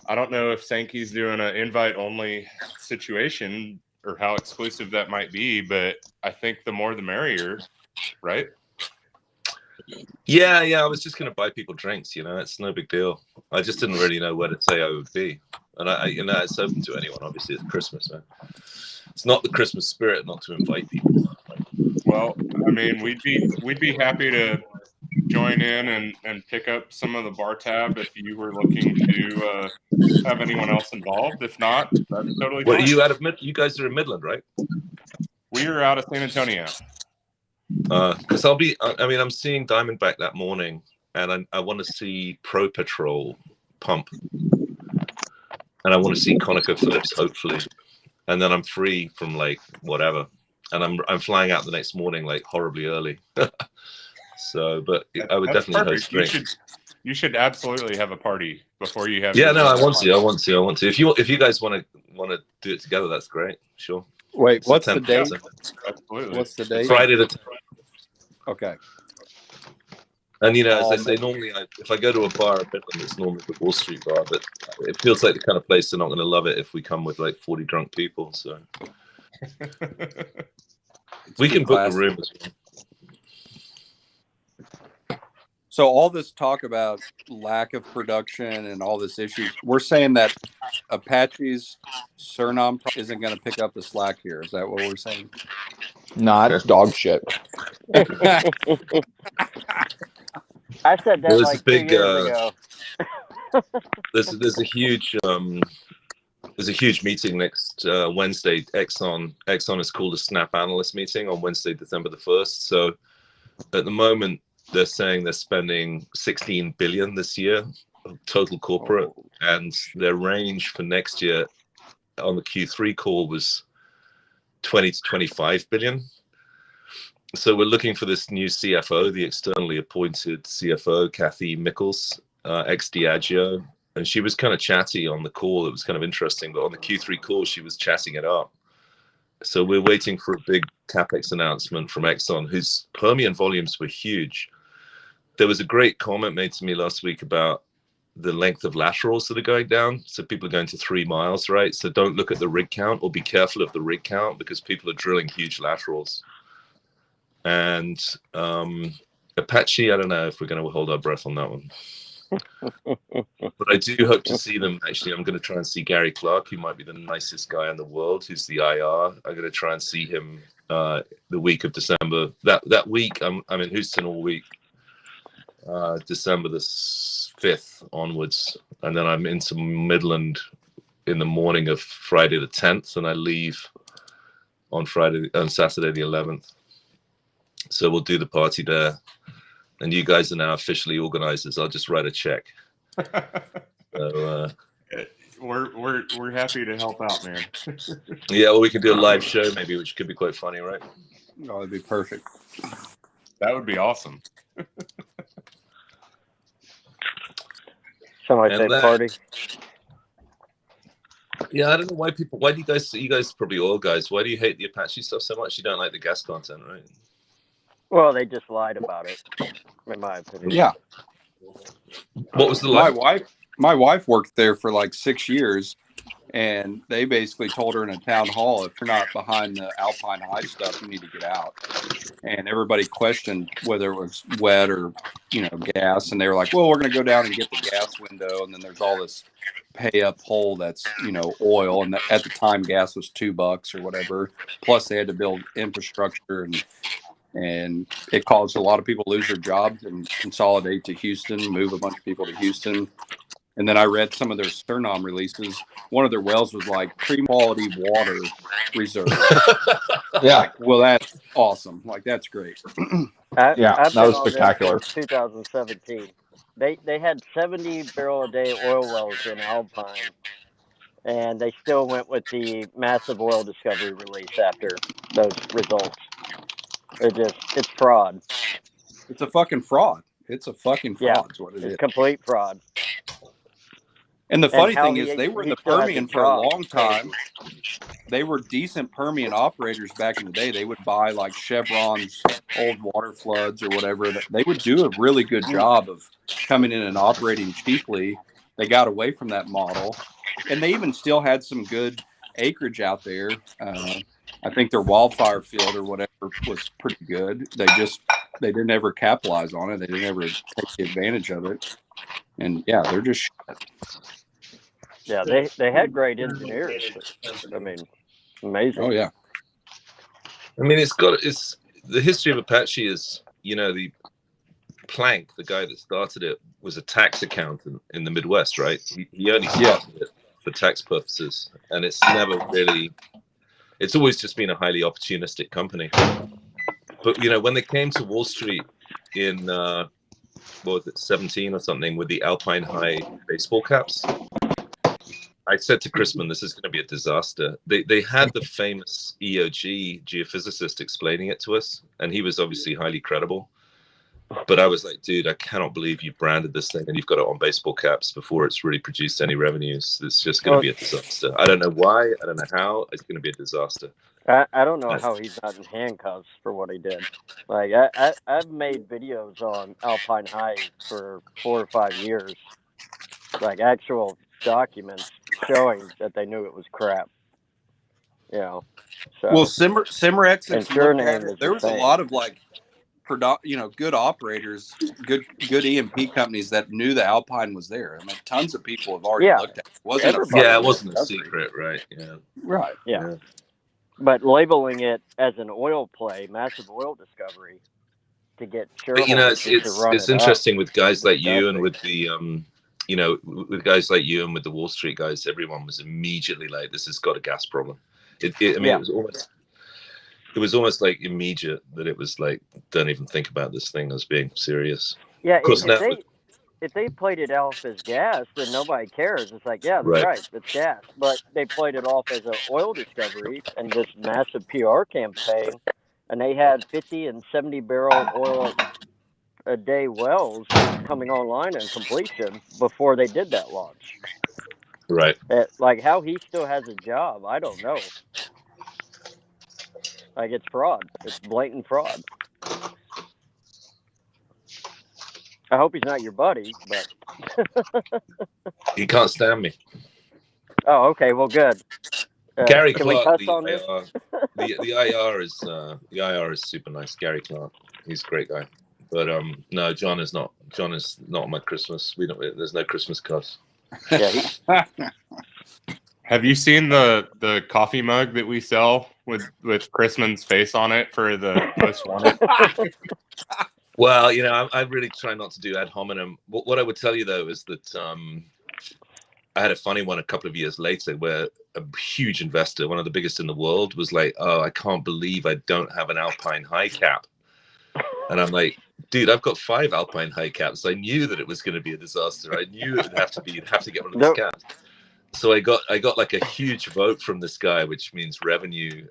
I don't know if Sankey's doing an invite-only situation or how exclusive that might be, but I think the more the merrier, right? Yeah. I was just going to buy people drinks. It's no big deal. I just didn't really know where to say I would be, and it's open to anyone. Obviously, it's Christmas, man. It's not the Christmas spirit not to invite people. Well, I mean, we'd be happy to join in and pick up some of the bar tab if you were looking to have anyone else involved. If not, that's totally fine. You guys are in Midland, right? We are out of San Antonio. Because I'm seeing Diamondback that morning, and I want to see Pro Patrol pump, and I want to see ConocoPhillips hopefully, and then I'm free from whatever, and I'm flying out the next morning horribly early. So, but I would definitely host drinks. You should absolutely have a party before you have. Yeah, no, I want to. If you guys want to do it together, that's great. Sure. Wait, what's the date? Absolutely. What's the date? Friday the 10th. Okay. And as I say, normally if I go to a bar in Midland, it's normally the Wall Street bar, but it feels like the kind of place they're not going to love it if we come with 40 drunk people. So we can book a room as well. So all this talk about lack of production and all this issues, we're saying that Apache's Suriname isn't going to pick up the slack here. Is that what we're saying? Nah, it's dog shit. I said that 2 years ago. There's a huge meeting next Wednesday. Exxon is called a Snap Analyst meeting on Wednesday, December the 1st. So at the moment, they're saying they're spending $16 billion this year, total corporate, and their range for next year on the Q3 call was 20 to 25 billion. So we're looking for this new CFO, the externally appointed CFO, Kathy Mickles, ex-Diageo, and she was kind of chatty on the call. It was kind of interesting, but on the Q3 call, she was chatting it up. So we're waiting for a big CapEx announcement from Exxon, whose Permian volumes were huge. There was a great comment made to me last week about the length of laterals that are going down. So people are going to 3 miles, right? So don't look at the rig count, or be careful of the rig count, because people are drilling huge laterals. And Apache, I don't know if we're going to hold our breath on that one. But I do hope to see them. Actually, I'm going to try and see Gary Clark, who might be the nicest guy in the world, who's the IR. I'm going to try and see him the week of December. That week, I'm in Houston all week. December the 5th onwards, and then I'm into Midland in the morning of Friday the 10th, and I leave on Saturday the 11th. So we'll do the party there, and you guys are now officially organizers. I'll just write a check. So, we're happy to help out, man. Yeah, well, we can do a live show maybe, which could be quite funny, right? Oh, that'd be perfect. That would be awesome. Somebody say party. Yeah, I don't know why do you guys probably oil guys, why do you hate the Apache stuff so much? You don't like the gas content, right? Well, they just lied about it, in my opinion. Yeah. What was the lie? My wife worked there for 6 years, and they basically told her in a town hall, if you're not behind the Alpine High stuff, you need to get out. And everybody questioned whether it was wet or, gas. And they were like, well, we're going to go down and get the gas window. And then there's all this pay up hole that's, oil. And at the time, gas was $2 or whatever. Plus they had to build infrastructure, and it caused a lot of people lose their jobs and consolidate to Houston, move a bunch of people to Houston. And then I read some of their Suriname releases. One of their wells was pre-quality water reserve. Yeah. Well, that's awesome. That's great. I've that was been on spectacular. this since 2017. They had 70 barrel a day oil wells in Alpine, and they still went with the massive oil discovery release after those results. It's fraud. It's a fucking fraud. It's a fucking Yeah, fraud. Is what it it's is. complete fraud. And the And funny how thing is, they were in he the still has a Permian for a job long is time. crazy. They were decent Permian operators back in the day. They would buy like Chevron's old water floods or whatever. They would do a really good job of coming in and operating cheaply. They got away from that model, and they even still had some good acreage out there. I think their wildfire field or whatever was pretty good. They didn't ever capitalize on it. They didn't ever take the advantage of it. And yeah, they're just shit. Yeah, they had great engineers. I mean, amazing. Oh yeah. I mean, it's the history of Apache is, the Plank, the guy that started it, was a tax accountant in the Midwest, right? He only started it for tax purposes, and it's never really. It's always just been a highly opportunistic company. But when they came to Wall Street in what was it, 17 or something, with the Alpine High baseball caps, I said to Chrisman, this is going to be a disaster. They had the famous EOG geophysicist explaining it to us, and he was obviously highly credible. But I was like, dude, I cannot believe you branded this thing and you've got it on baseball caps before it's really produced any revenues. It's just going to be a disaster. I don't know why. I don't know how. It's going to be a disaster. I don't know how he's not in handcuffs for what he did. Like I've made videos on Alpine High for 4 or 5 years, like actual documents showing that they knew it was crap. So Well, Cimarex, and if you looked Suriname at it, is there the was a same. lot of like good operators, good E&P companies that knew the Alpine was there. I mean, tons of people have already looked at it. It wasn't a secret, right? Yeah. Right. Yeah. But labeling it as an oil play, massive oil discovery, to get But shareholders to run it's it interesting up, with guys like you and disgusting. with the with guys like you and with the Wall Street guys, everyone was immediately like, this has got a gas problem. It was almost like immediate that it was like, don't even think about this thing as being serious. Yeah, Of course, now, if they played it off as gas, then nobody cares. It's like, yeah, they're Right. right, it's gas. But they played it off as an oil discovery and this massive PR campaign, and they had 50 and 70 barrel oil a day wells coming online and completion before they did that launch. Right. Like how he still has a job, I don't know. Like it's fraud. It's blatant fraud. I hope he's not your buddy, but he can't stand me. oh, okay, well, good. Gary can we Clark, cuss on this? the IR is super nice. Gary Clark, he's a great guy. But no, John is not on my Christmas. There's no Christmas cards. Yeah. Have you seen the coffee mug that we sell with Chrisman's face on it for the most wanted? Well, I really try not to do ad hominem. What I would tell you though is that I had a funny one a couple of years later where a huge investor, one of the biggest in the world, was like, "Oh, I can't believe I don't have an Alpine High cap." And I'm like, dude, I've got 5 Alpine High caps. I knew that it was going to be a disaster. I knew you'd have to get one of these caps. So I got like a huge vote from this guy, which means revenue,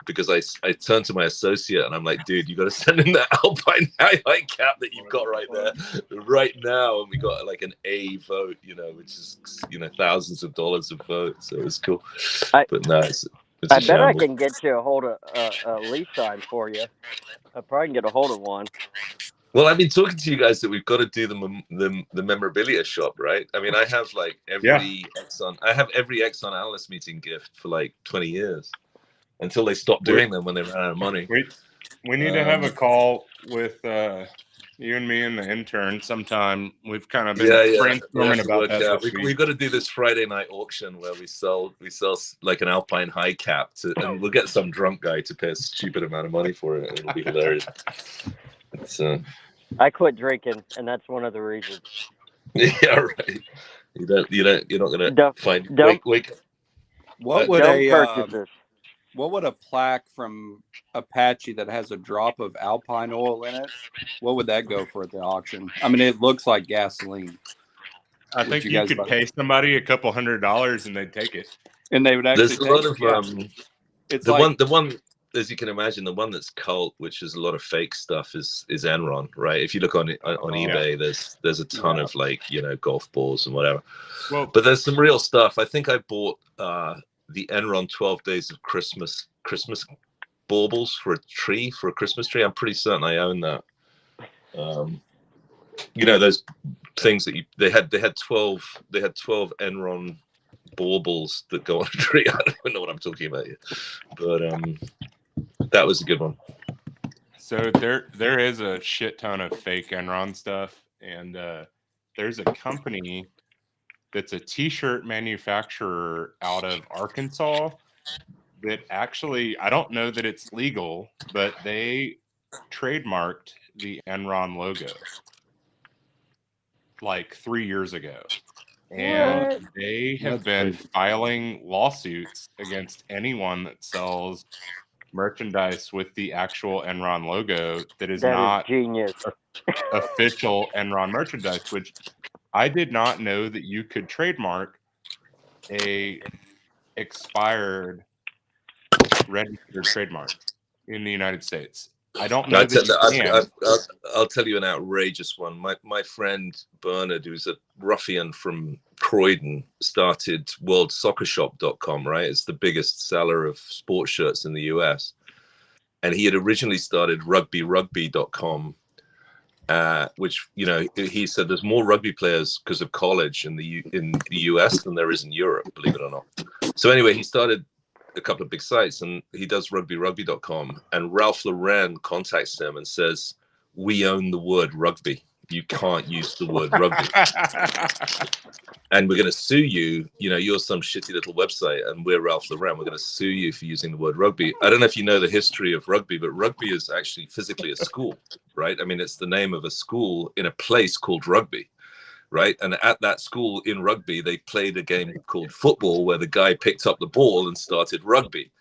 because I turned to my associate and I'm like, dude, you got to send in that Alpine High cap that you've got right there, right now. And we got like an A vote, which is thousands of dollars of votes. So it was cool. But no, it's I bet I can get you a hold of a lease sign for you. I probably can get a hold of one. Well, I've been talking to you guys that we've got to do the memorabilia shop, right? I mean, I have like every Exxon analyst meeting gift for like 20 years until they stopped doing them when they ran out of money. We need to have a call with you and me and the intern sometime. We've kind of been brainstorming about that. We've got to do this Friday night auction where we sell like an Alpine High cap and we'll get some drunk guy to pay a stupid amount of money for it. It'll be hilarious. I quit drinking, and that's one of the reasons. Yeah, right. You're not gonna find wake. What would a purchases. what would a plaque from Apache that has a drop of Alpine oil in it, what would that go for at the auction? I mean, it looks like gasoline. I think you could pay somebody a couple $100 and they'd take it. And they would actually There's a lot of it's the like, one as you can imagine, the one that's cult, which is a lot of fake stuff, is Enron, right? If you look on eBay, there's a ton of like, you know, golf balls and whatever. Well, but there's some real stuff. I think I bought the Enron 12 Days of Christmas baubles for a Christmas tree. I'm pretty certain I own that. You know, those things that they had 12 Enron baubles that go on a tree. I don't even know what I'm talking about here, but that was a good one. So there is a shit ton of fake Enron stuff, and there's a company that's a t-shirt manufacturer out of Arkansas that actually, I don't know that it's legal, but they trademarked the Enron logo like 3 years ago. And they have been filing lawsuits against anyone that sells merchandise with the actual Enron logo that is not genius. Official Enron merchandise, which I did not know that you could trademark a expired registered trademark in the United States. I don't know that you can. I'll tell you an outrageous one. My friend Bernard, who's a ruffian from Croydon, started worldsoccershop.com, right? It's the biggest seller of sports shirts in the US. And he had originally started rugbyrugby.com, which, you know, he said there's more rugby players because of college in the US than there is in Europe, believe it or not. So anyway, he started a couple of big sites, and he does rugbyrugby.com, and Ralph Lauren contacts him and says, we own the word rugby, you can't use the word rugby, and we're going to sue you. You know, you're some shitty little website, and we're Ralph Lauren, we're going to sue you for using the word rugby. I don't know if you know the history of rugby, but rugby is actually physically a school, right? I mean, it's the name of a school in a place called Rugby, right? And at that school in Rugby, they played a game called football where the guy picked up the ball and started rugby.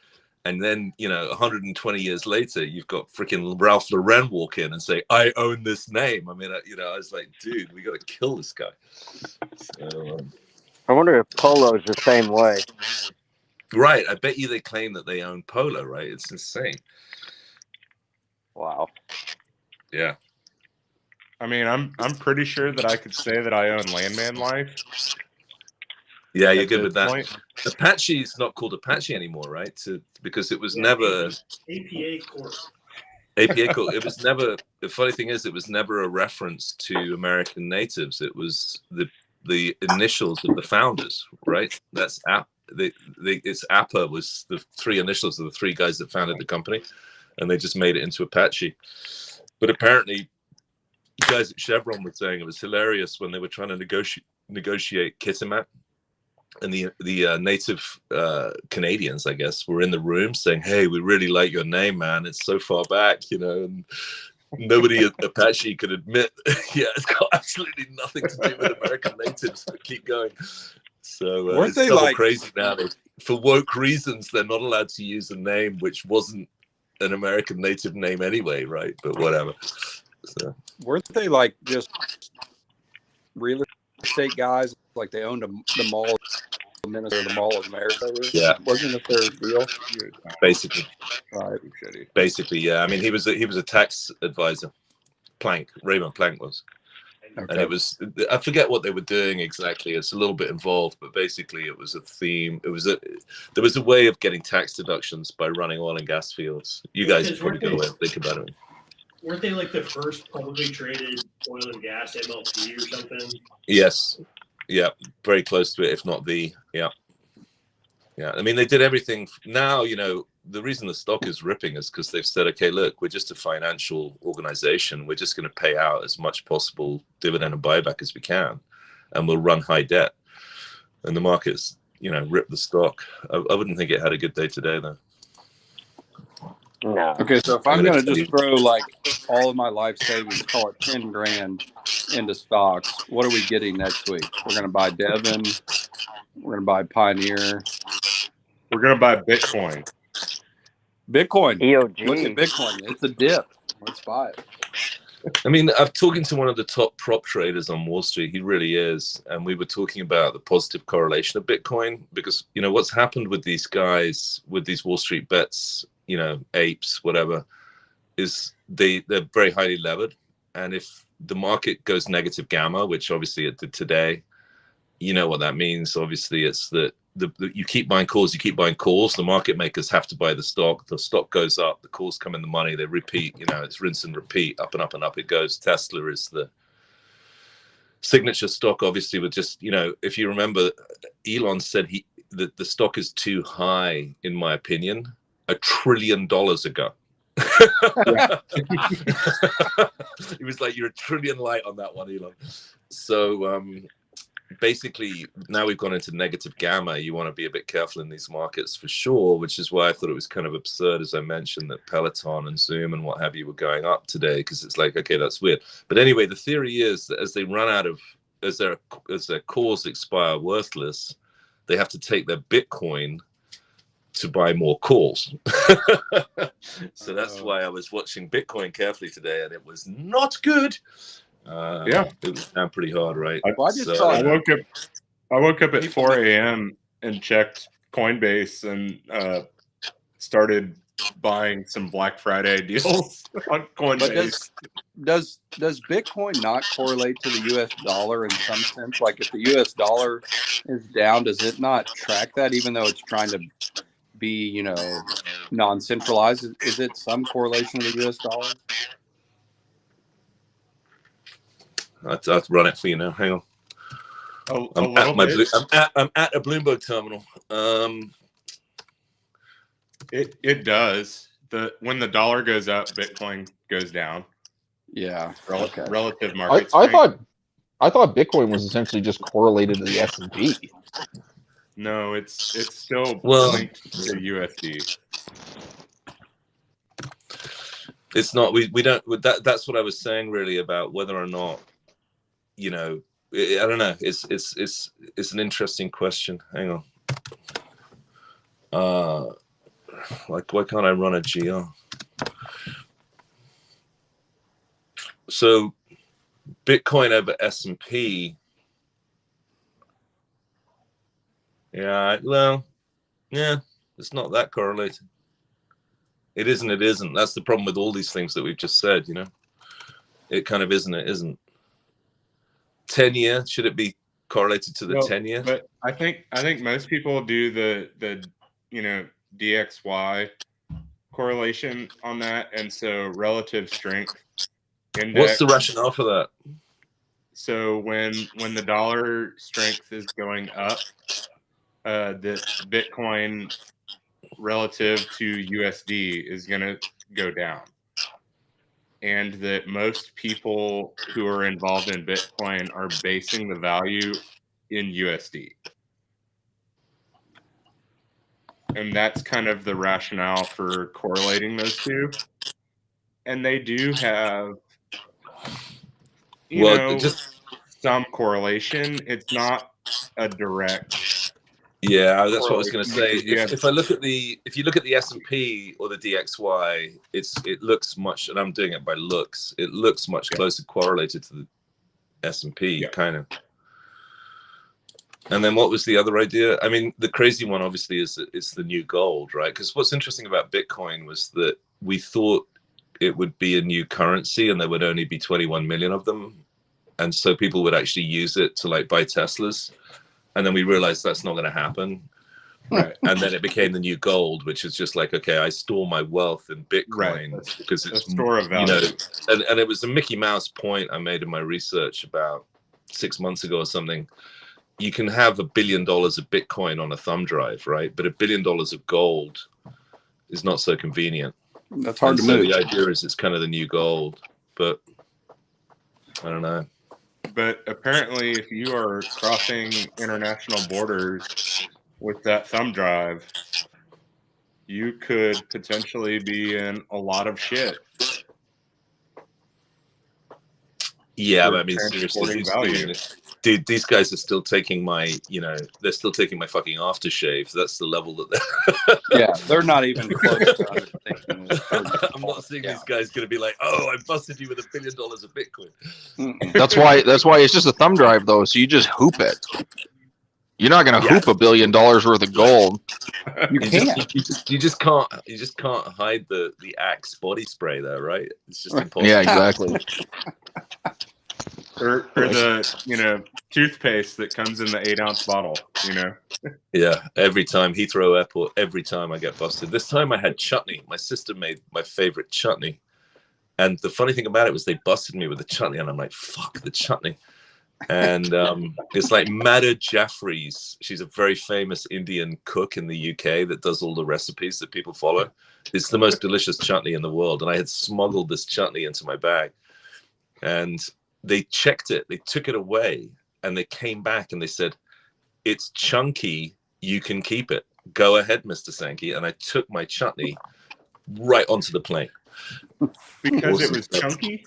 And then, you know, 120 years later, you've got freaking Ralph Lauren walk in and say, I own this name. I mean, you know, I was like, dude, we got to kill this guy. So, I wonder if Polo's the same way. Right. I bet you they claim that they own Polo, right? It's insane. Wow. Yeah. I mean, I'm pretty sure that I could say that I own Landman Life. Yeah, you're good with that. Point. Apache is not called Apache anymore, right? Because it was never APA Corp. APA Corp. It was never. The funny thing is, it was never a reference to American natives. It was the initials of the founders, right? That's it's APA was the three initials of the three guys that founded the company, and they just made it into Apache. But apparently, guys at Chevron were saying it was hilarious when they were trying to negotiate Kitimat, and the native Canadians, I guess, were in the room saying, "Hey, we really like your name, man. It's so far back, you know." And nobody at Apache could admit, yeah, it's got absolutely nothing to do with American natives. But keep going. So weren't they like crazy now? For woke reasons, they're not allowed to use a name which wasn't an American native name anyway, right? But whatever. So. Weren't they like just real estate guys? Like they owned the Mall of Minnesota, the Mall of America? Yeah, wasn't it their deal? Basically, right. Basically, yeah. I mean, he was a tax advisor. Raymond Plank was, okay. And it was, I forget what they were doing exactly. It's a little bit involved, but basically, it was a theme. There was a way of getting tax deductions by running oil and gas fields. You guys probably go away and think about it. Weren't they like the first publicly traded oil and gas MLP or something? Yes. Yeah. Very close to it, if not the, yeah. Yeah. I mean, they did everything. Now, you know, the reason the stock is ripping is because they've said, okay, look, we're just a financial organization. We're just going to pay out as much possible dividend and buyback as we can. And we'll run high debt. And the market's, you know, ripped the stock. I wouldn't think it had a good day today, though. No. Okay, so if I'm going to just throw like all of my life savings, call it 10 grand into stocks, what are we getting next week? We're going to buy Devon. We're going to buy Pioneer. We're going to buy Bitcoin. Bitcoin. EOG. Look at Bitcoin. It's a dip. Let's buy it. I mean, I'm talking to one of the top prop traders on Wall Street. He really is. And we were talking about the positive correlation of Bitcoin because, you know, what's happened with these guys, with these Wall Street bets, you know, apes, whatever, is they're very highly levered. And if the market goes negative gamma, which obviously it did today, you know what that means. Obviously, it's that you keep buying calls, the market makers have to buy the stock goes up, the calls come in the money, they repeat, you know, it's rinse and repeat, up and up and up it goes. Tesla is the signature stock, obviously, with just, you know, if you remember, Elon said that the stock is too high, in my opinion, $1 trillion ago. He was like, you're $1 trillion light on that one, Elon. So basically, now we've gone into negative gamma. You want to be a bit careful in these markets for sure, which is why I thought it was kind of absurd, as I mentioned, that Peloton and Zoom and what have you were going up today, because it's like, okay, that's weird. But anyway, the theory is that as they run out of, as their calls expire worthless, they have to take their Bitcoin to buy more calls. So that's why I was watching Bitcoin carefully today, and it was not good. Yeah, it was down pretty hard, right? I woke up at 4 a.m. and checked Coinbase and started buying some Black Friday deals on Coinbase. But does Bitcoin not correlate to the U.S. dollar in some sense? Like if the U.S. dollar is down, does it not track that, even though it's trying to be, you know, non-centralized? Is it some correlation to the U.S. dollar? I'll run it for you now. Hang on. I'm at a Bloomberg terminal. It does. When the dollar goes up, Bitcoin goes down. Yeah. Relative market I strength. I thought Bitcoin was essentially just correlated to the S&P. No, it's still linked to USD. It's not. We don't. That's what I was saying really about whether or not, you know, I don't know. It's an interesting question. Hang on. Like, why can't I run a GR? So, Bitcoin over S&P. Yeah. Well, yeah. It's not that correlated. It isn't. It isn't. That's the problem with all these things that we've just said. You know, it kind of isn't. It isn't. 10-year, should it be correlated to the 10-year? But I think most people do the you know, DXY correlation on that, and so relative strength index. What's the rationale for that? So when the dollar strength is going up, the Bitcoin relative to USD is going to go down, and that most people who are involved in Bitcoin are basing the value in USD. And that's kind of the rationale for correlating those two. And they do have, you know, just some correlation. It's not a direct. Yeah, that's what I was going to say. If you look at the S&P or the DXY, it looks much, and I'm doing it by looks. It looks much closer correlated to the S&P, kind of. And then what was the other idea? I mean, the crazy one obviously is that it's the new gold, right? Because what's interesting about Bitcoin was that we thought it would be a new currency and there would only be 21 million of them. And so people would actually use it to like buy Teslas. And then we realized that's not going to happen. Right. And then it became the new gold, which is just like, okay, I store my wealth in Bitcoin because it's a store of value. You know, and it was a Mickey Mouse point I made in my research about 6 months ago or something. You can have $1 billion of Bitcoin on a thumb drive, right? But $1 billion of gold is not so convenient. That's hard to move. The idea is it's kind of the new gold, but I don't know. But apparently, if you are crossing international borders with that thumb drive, you could potentially be in a lot of shit. Yeah, but I mean, seriously, dude, these guys are still taking my, they're still taking my fucking aftershave. That's the level that they're. Yeah, they're not even close to undertaking this. I'm not seeing these guys going to be like, oh, I busted you with $1 billion of Bitcoin. That's why it's just a thumb drive though. So you just hoop it. You're not going to hoop $1 billion worth of gold. You can't. You just can't hide the Axe body spray there, right? It's just impossible. Yeah, exactly. or the toothpaste that comes in the 8-ounce bottle. Yeah, every time Heathrow Airport, every time I get busted. This time I had chutney. My sister made my favorite chutney, and the funny thing about it was they busted me with the chutney, and I'm like, fuck the chutney. And it's like Madhu Jaffrey's. She's a very famous Indian cook in the UK that does all the recipes that people follow. It's the most delicious chutney in the world, and I had smuggled this chutney into my bag, and they checked it, they took it away, and they came back and they said, it's chunky, you can keep it. Go ahead, Mr. Sankey. And I took my chutney right onto the plane. Because it was chunky?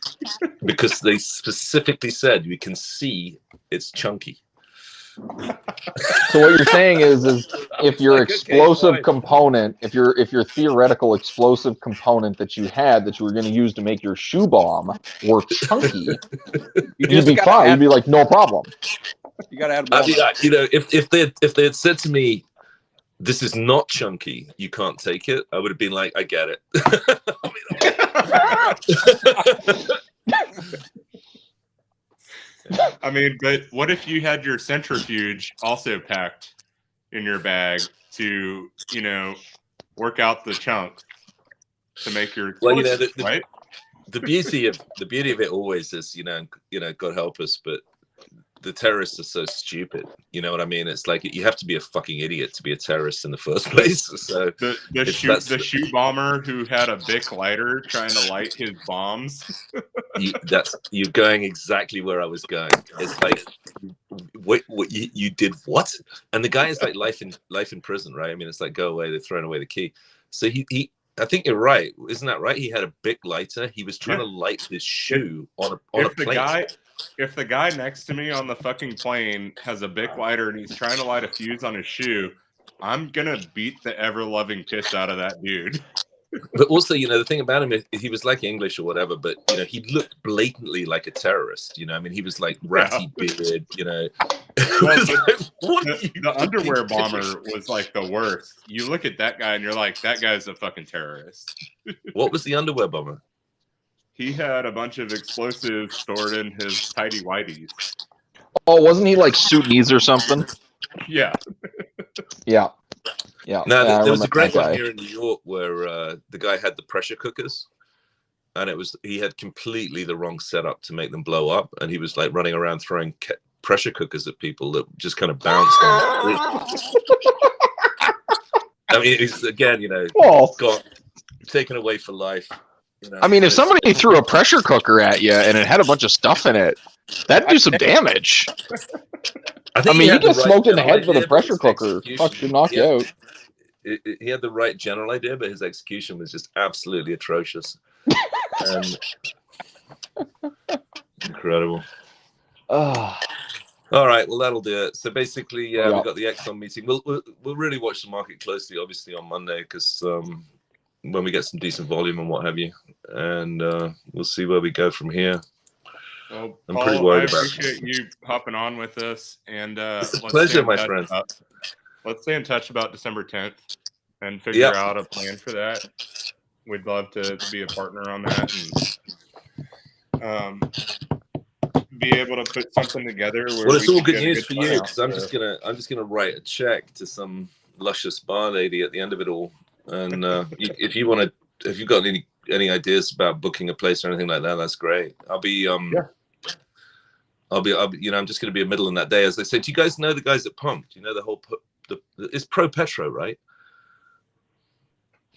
Because they specifically said we can see it's chunky. So what you're saying is if your explosive component, if your theoretical explosive component that you had that you were going to use to make your shoe bomb were chunky, you'd be fine. You'd be like, no problem. You got to add. If they had said to me, "This is not chunky, you can't take it," I would have been like, "I get it." I mean, but what if you had your centrifuge also packed in your bag to, work out the chunks to make your right? The beauty of it always is, God help us, but the terrorists are so stupid. You know what I mean? It's like you have to be a fucking idiot to be a terrorist in the first place. So the shoe bomber who had a Bic lighter trying to light his bombs. You're going exactly where I was going. It's like, what you did what? And the guy is like life in prison, right? I mean, it's like, go away. They're throwing away the key. So he I think you're right. Isn't that right? He had a Bic lighter. He was trying to light his shoe on a plane. If the guy next to me on the fucking plane has a Bic lighter and he's trying to light a fuse on his shoe, I'm gonna beat the ever-loving piss out of that dude. But also, the thing about him, he was like English or whatever, but he looked blatantly like a terrorist. I mean, he was like ratty beard. Well, the underwear bomber was like the worst. You look at that guy and you're like, that guy's a fucking terrorist. What was the underwear bomber? He had a bunch of explosives stored in his tidy whities. Oh, wasn't he like Sudanese or something? Yeah. Yeah. Now, there was a great one here in New York where the guy had the pressure cookers, and he had completely the wrong setup to make them blow up, and he was like running around throwing pressure cookers at people that just kind of bounced on the street. I mean, it's again, got taken away for life. I mean, if somebody threw a pressure cooker at you and it had a bunch of stuff in it, that'd do some damage. I mean, you get smoked in the head with a pressure cooker. Fuck, should knock you out. He had the right general idea, but his execution was just absolutely atrocious. Incredible. All right, well, that'll do it. So basically, we got the Exxon meeting. We'll really watch the market closely, obviously, on Monday, because when we get some decent volume and what have you, and we'll see where we go from here. Well, I'm Paul, pretty worried I about appreciate you hopping on with us, and it's a pleasure, my friend. Let's stay in touch about December 10th and figure out a plan for that. We'd love to be a partner on that and be able to put something together. Where Well, it's all good news for you, because I'm just gonna write a check to some luscious bar lady at the end of it all. And if you've got any ideas about booking a place or anything like that, that's great. I'm just going to be a middle in that day, as they say. Do you guys know the guys at Pump? Do you know the whole it's Pro Petro, right?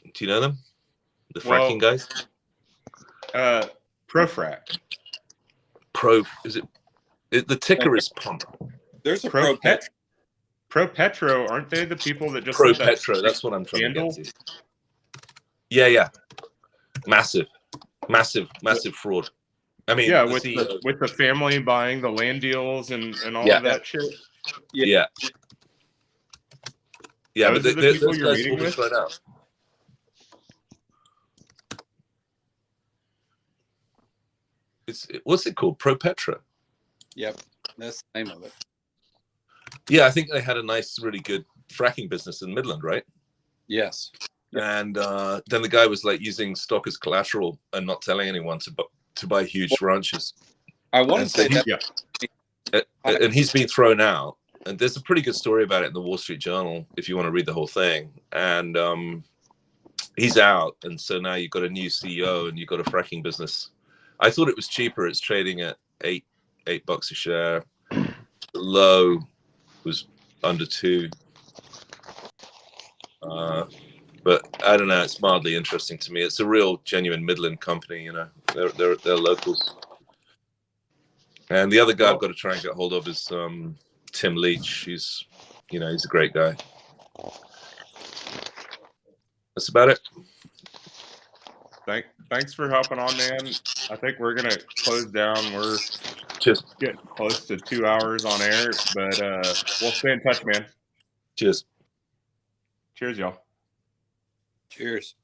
Do you know them? The fracking guys? ProFrac. The ticker is Pump. There's a Pro Petro, aren't they the people that just Pro Petro? That's what I'm trying to get to. Yeah. Massive fraud. I mean, yeah, the with CEO. the family buying the land deals and all Yeah. of that shit. Yeah. Yeah, Those but are the people those you're guys have meeting all been with? thrown out. What's it called? ProPetra. Yep, that's the name of it. Yeah, I think they had a nice, really good fracking business in Midland, right? Yes. And then the guy was like using stock as collateral and not telling anyone to buy huge ranches. I want to And so say that. and he's been thrown out. And there's a pretty good story about it in the Wall Street Journal if you want to read the whole thing. And he's out, and so now you've got a new CEO and you've got a fracking business. I thought it was cheaper. It's trading at $8 a share. The low was under 2. But I don't know. It's mildly interesting to me. It's a real, genuine Midland company. You know, they're locals. And the other guy I've got to try and get hold of is Tim Leach. He's a great guy. That's about it. Thanks for hopping on, man. I think we're gonna close down. We're just getting close to 2 hours on air, but we'll stay in touch, man. Cheers. Cheers, y'all. Cheers.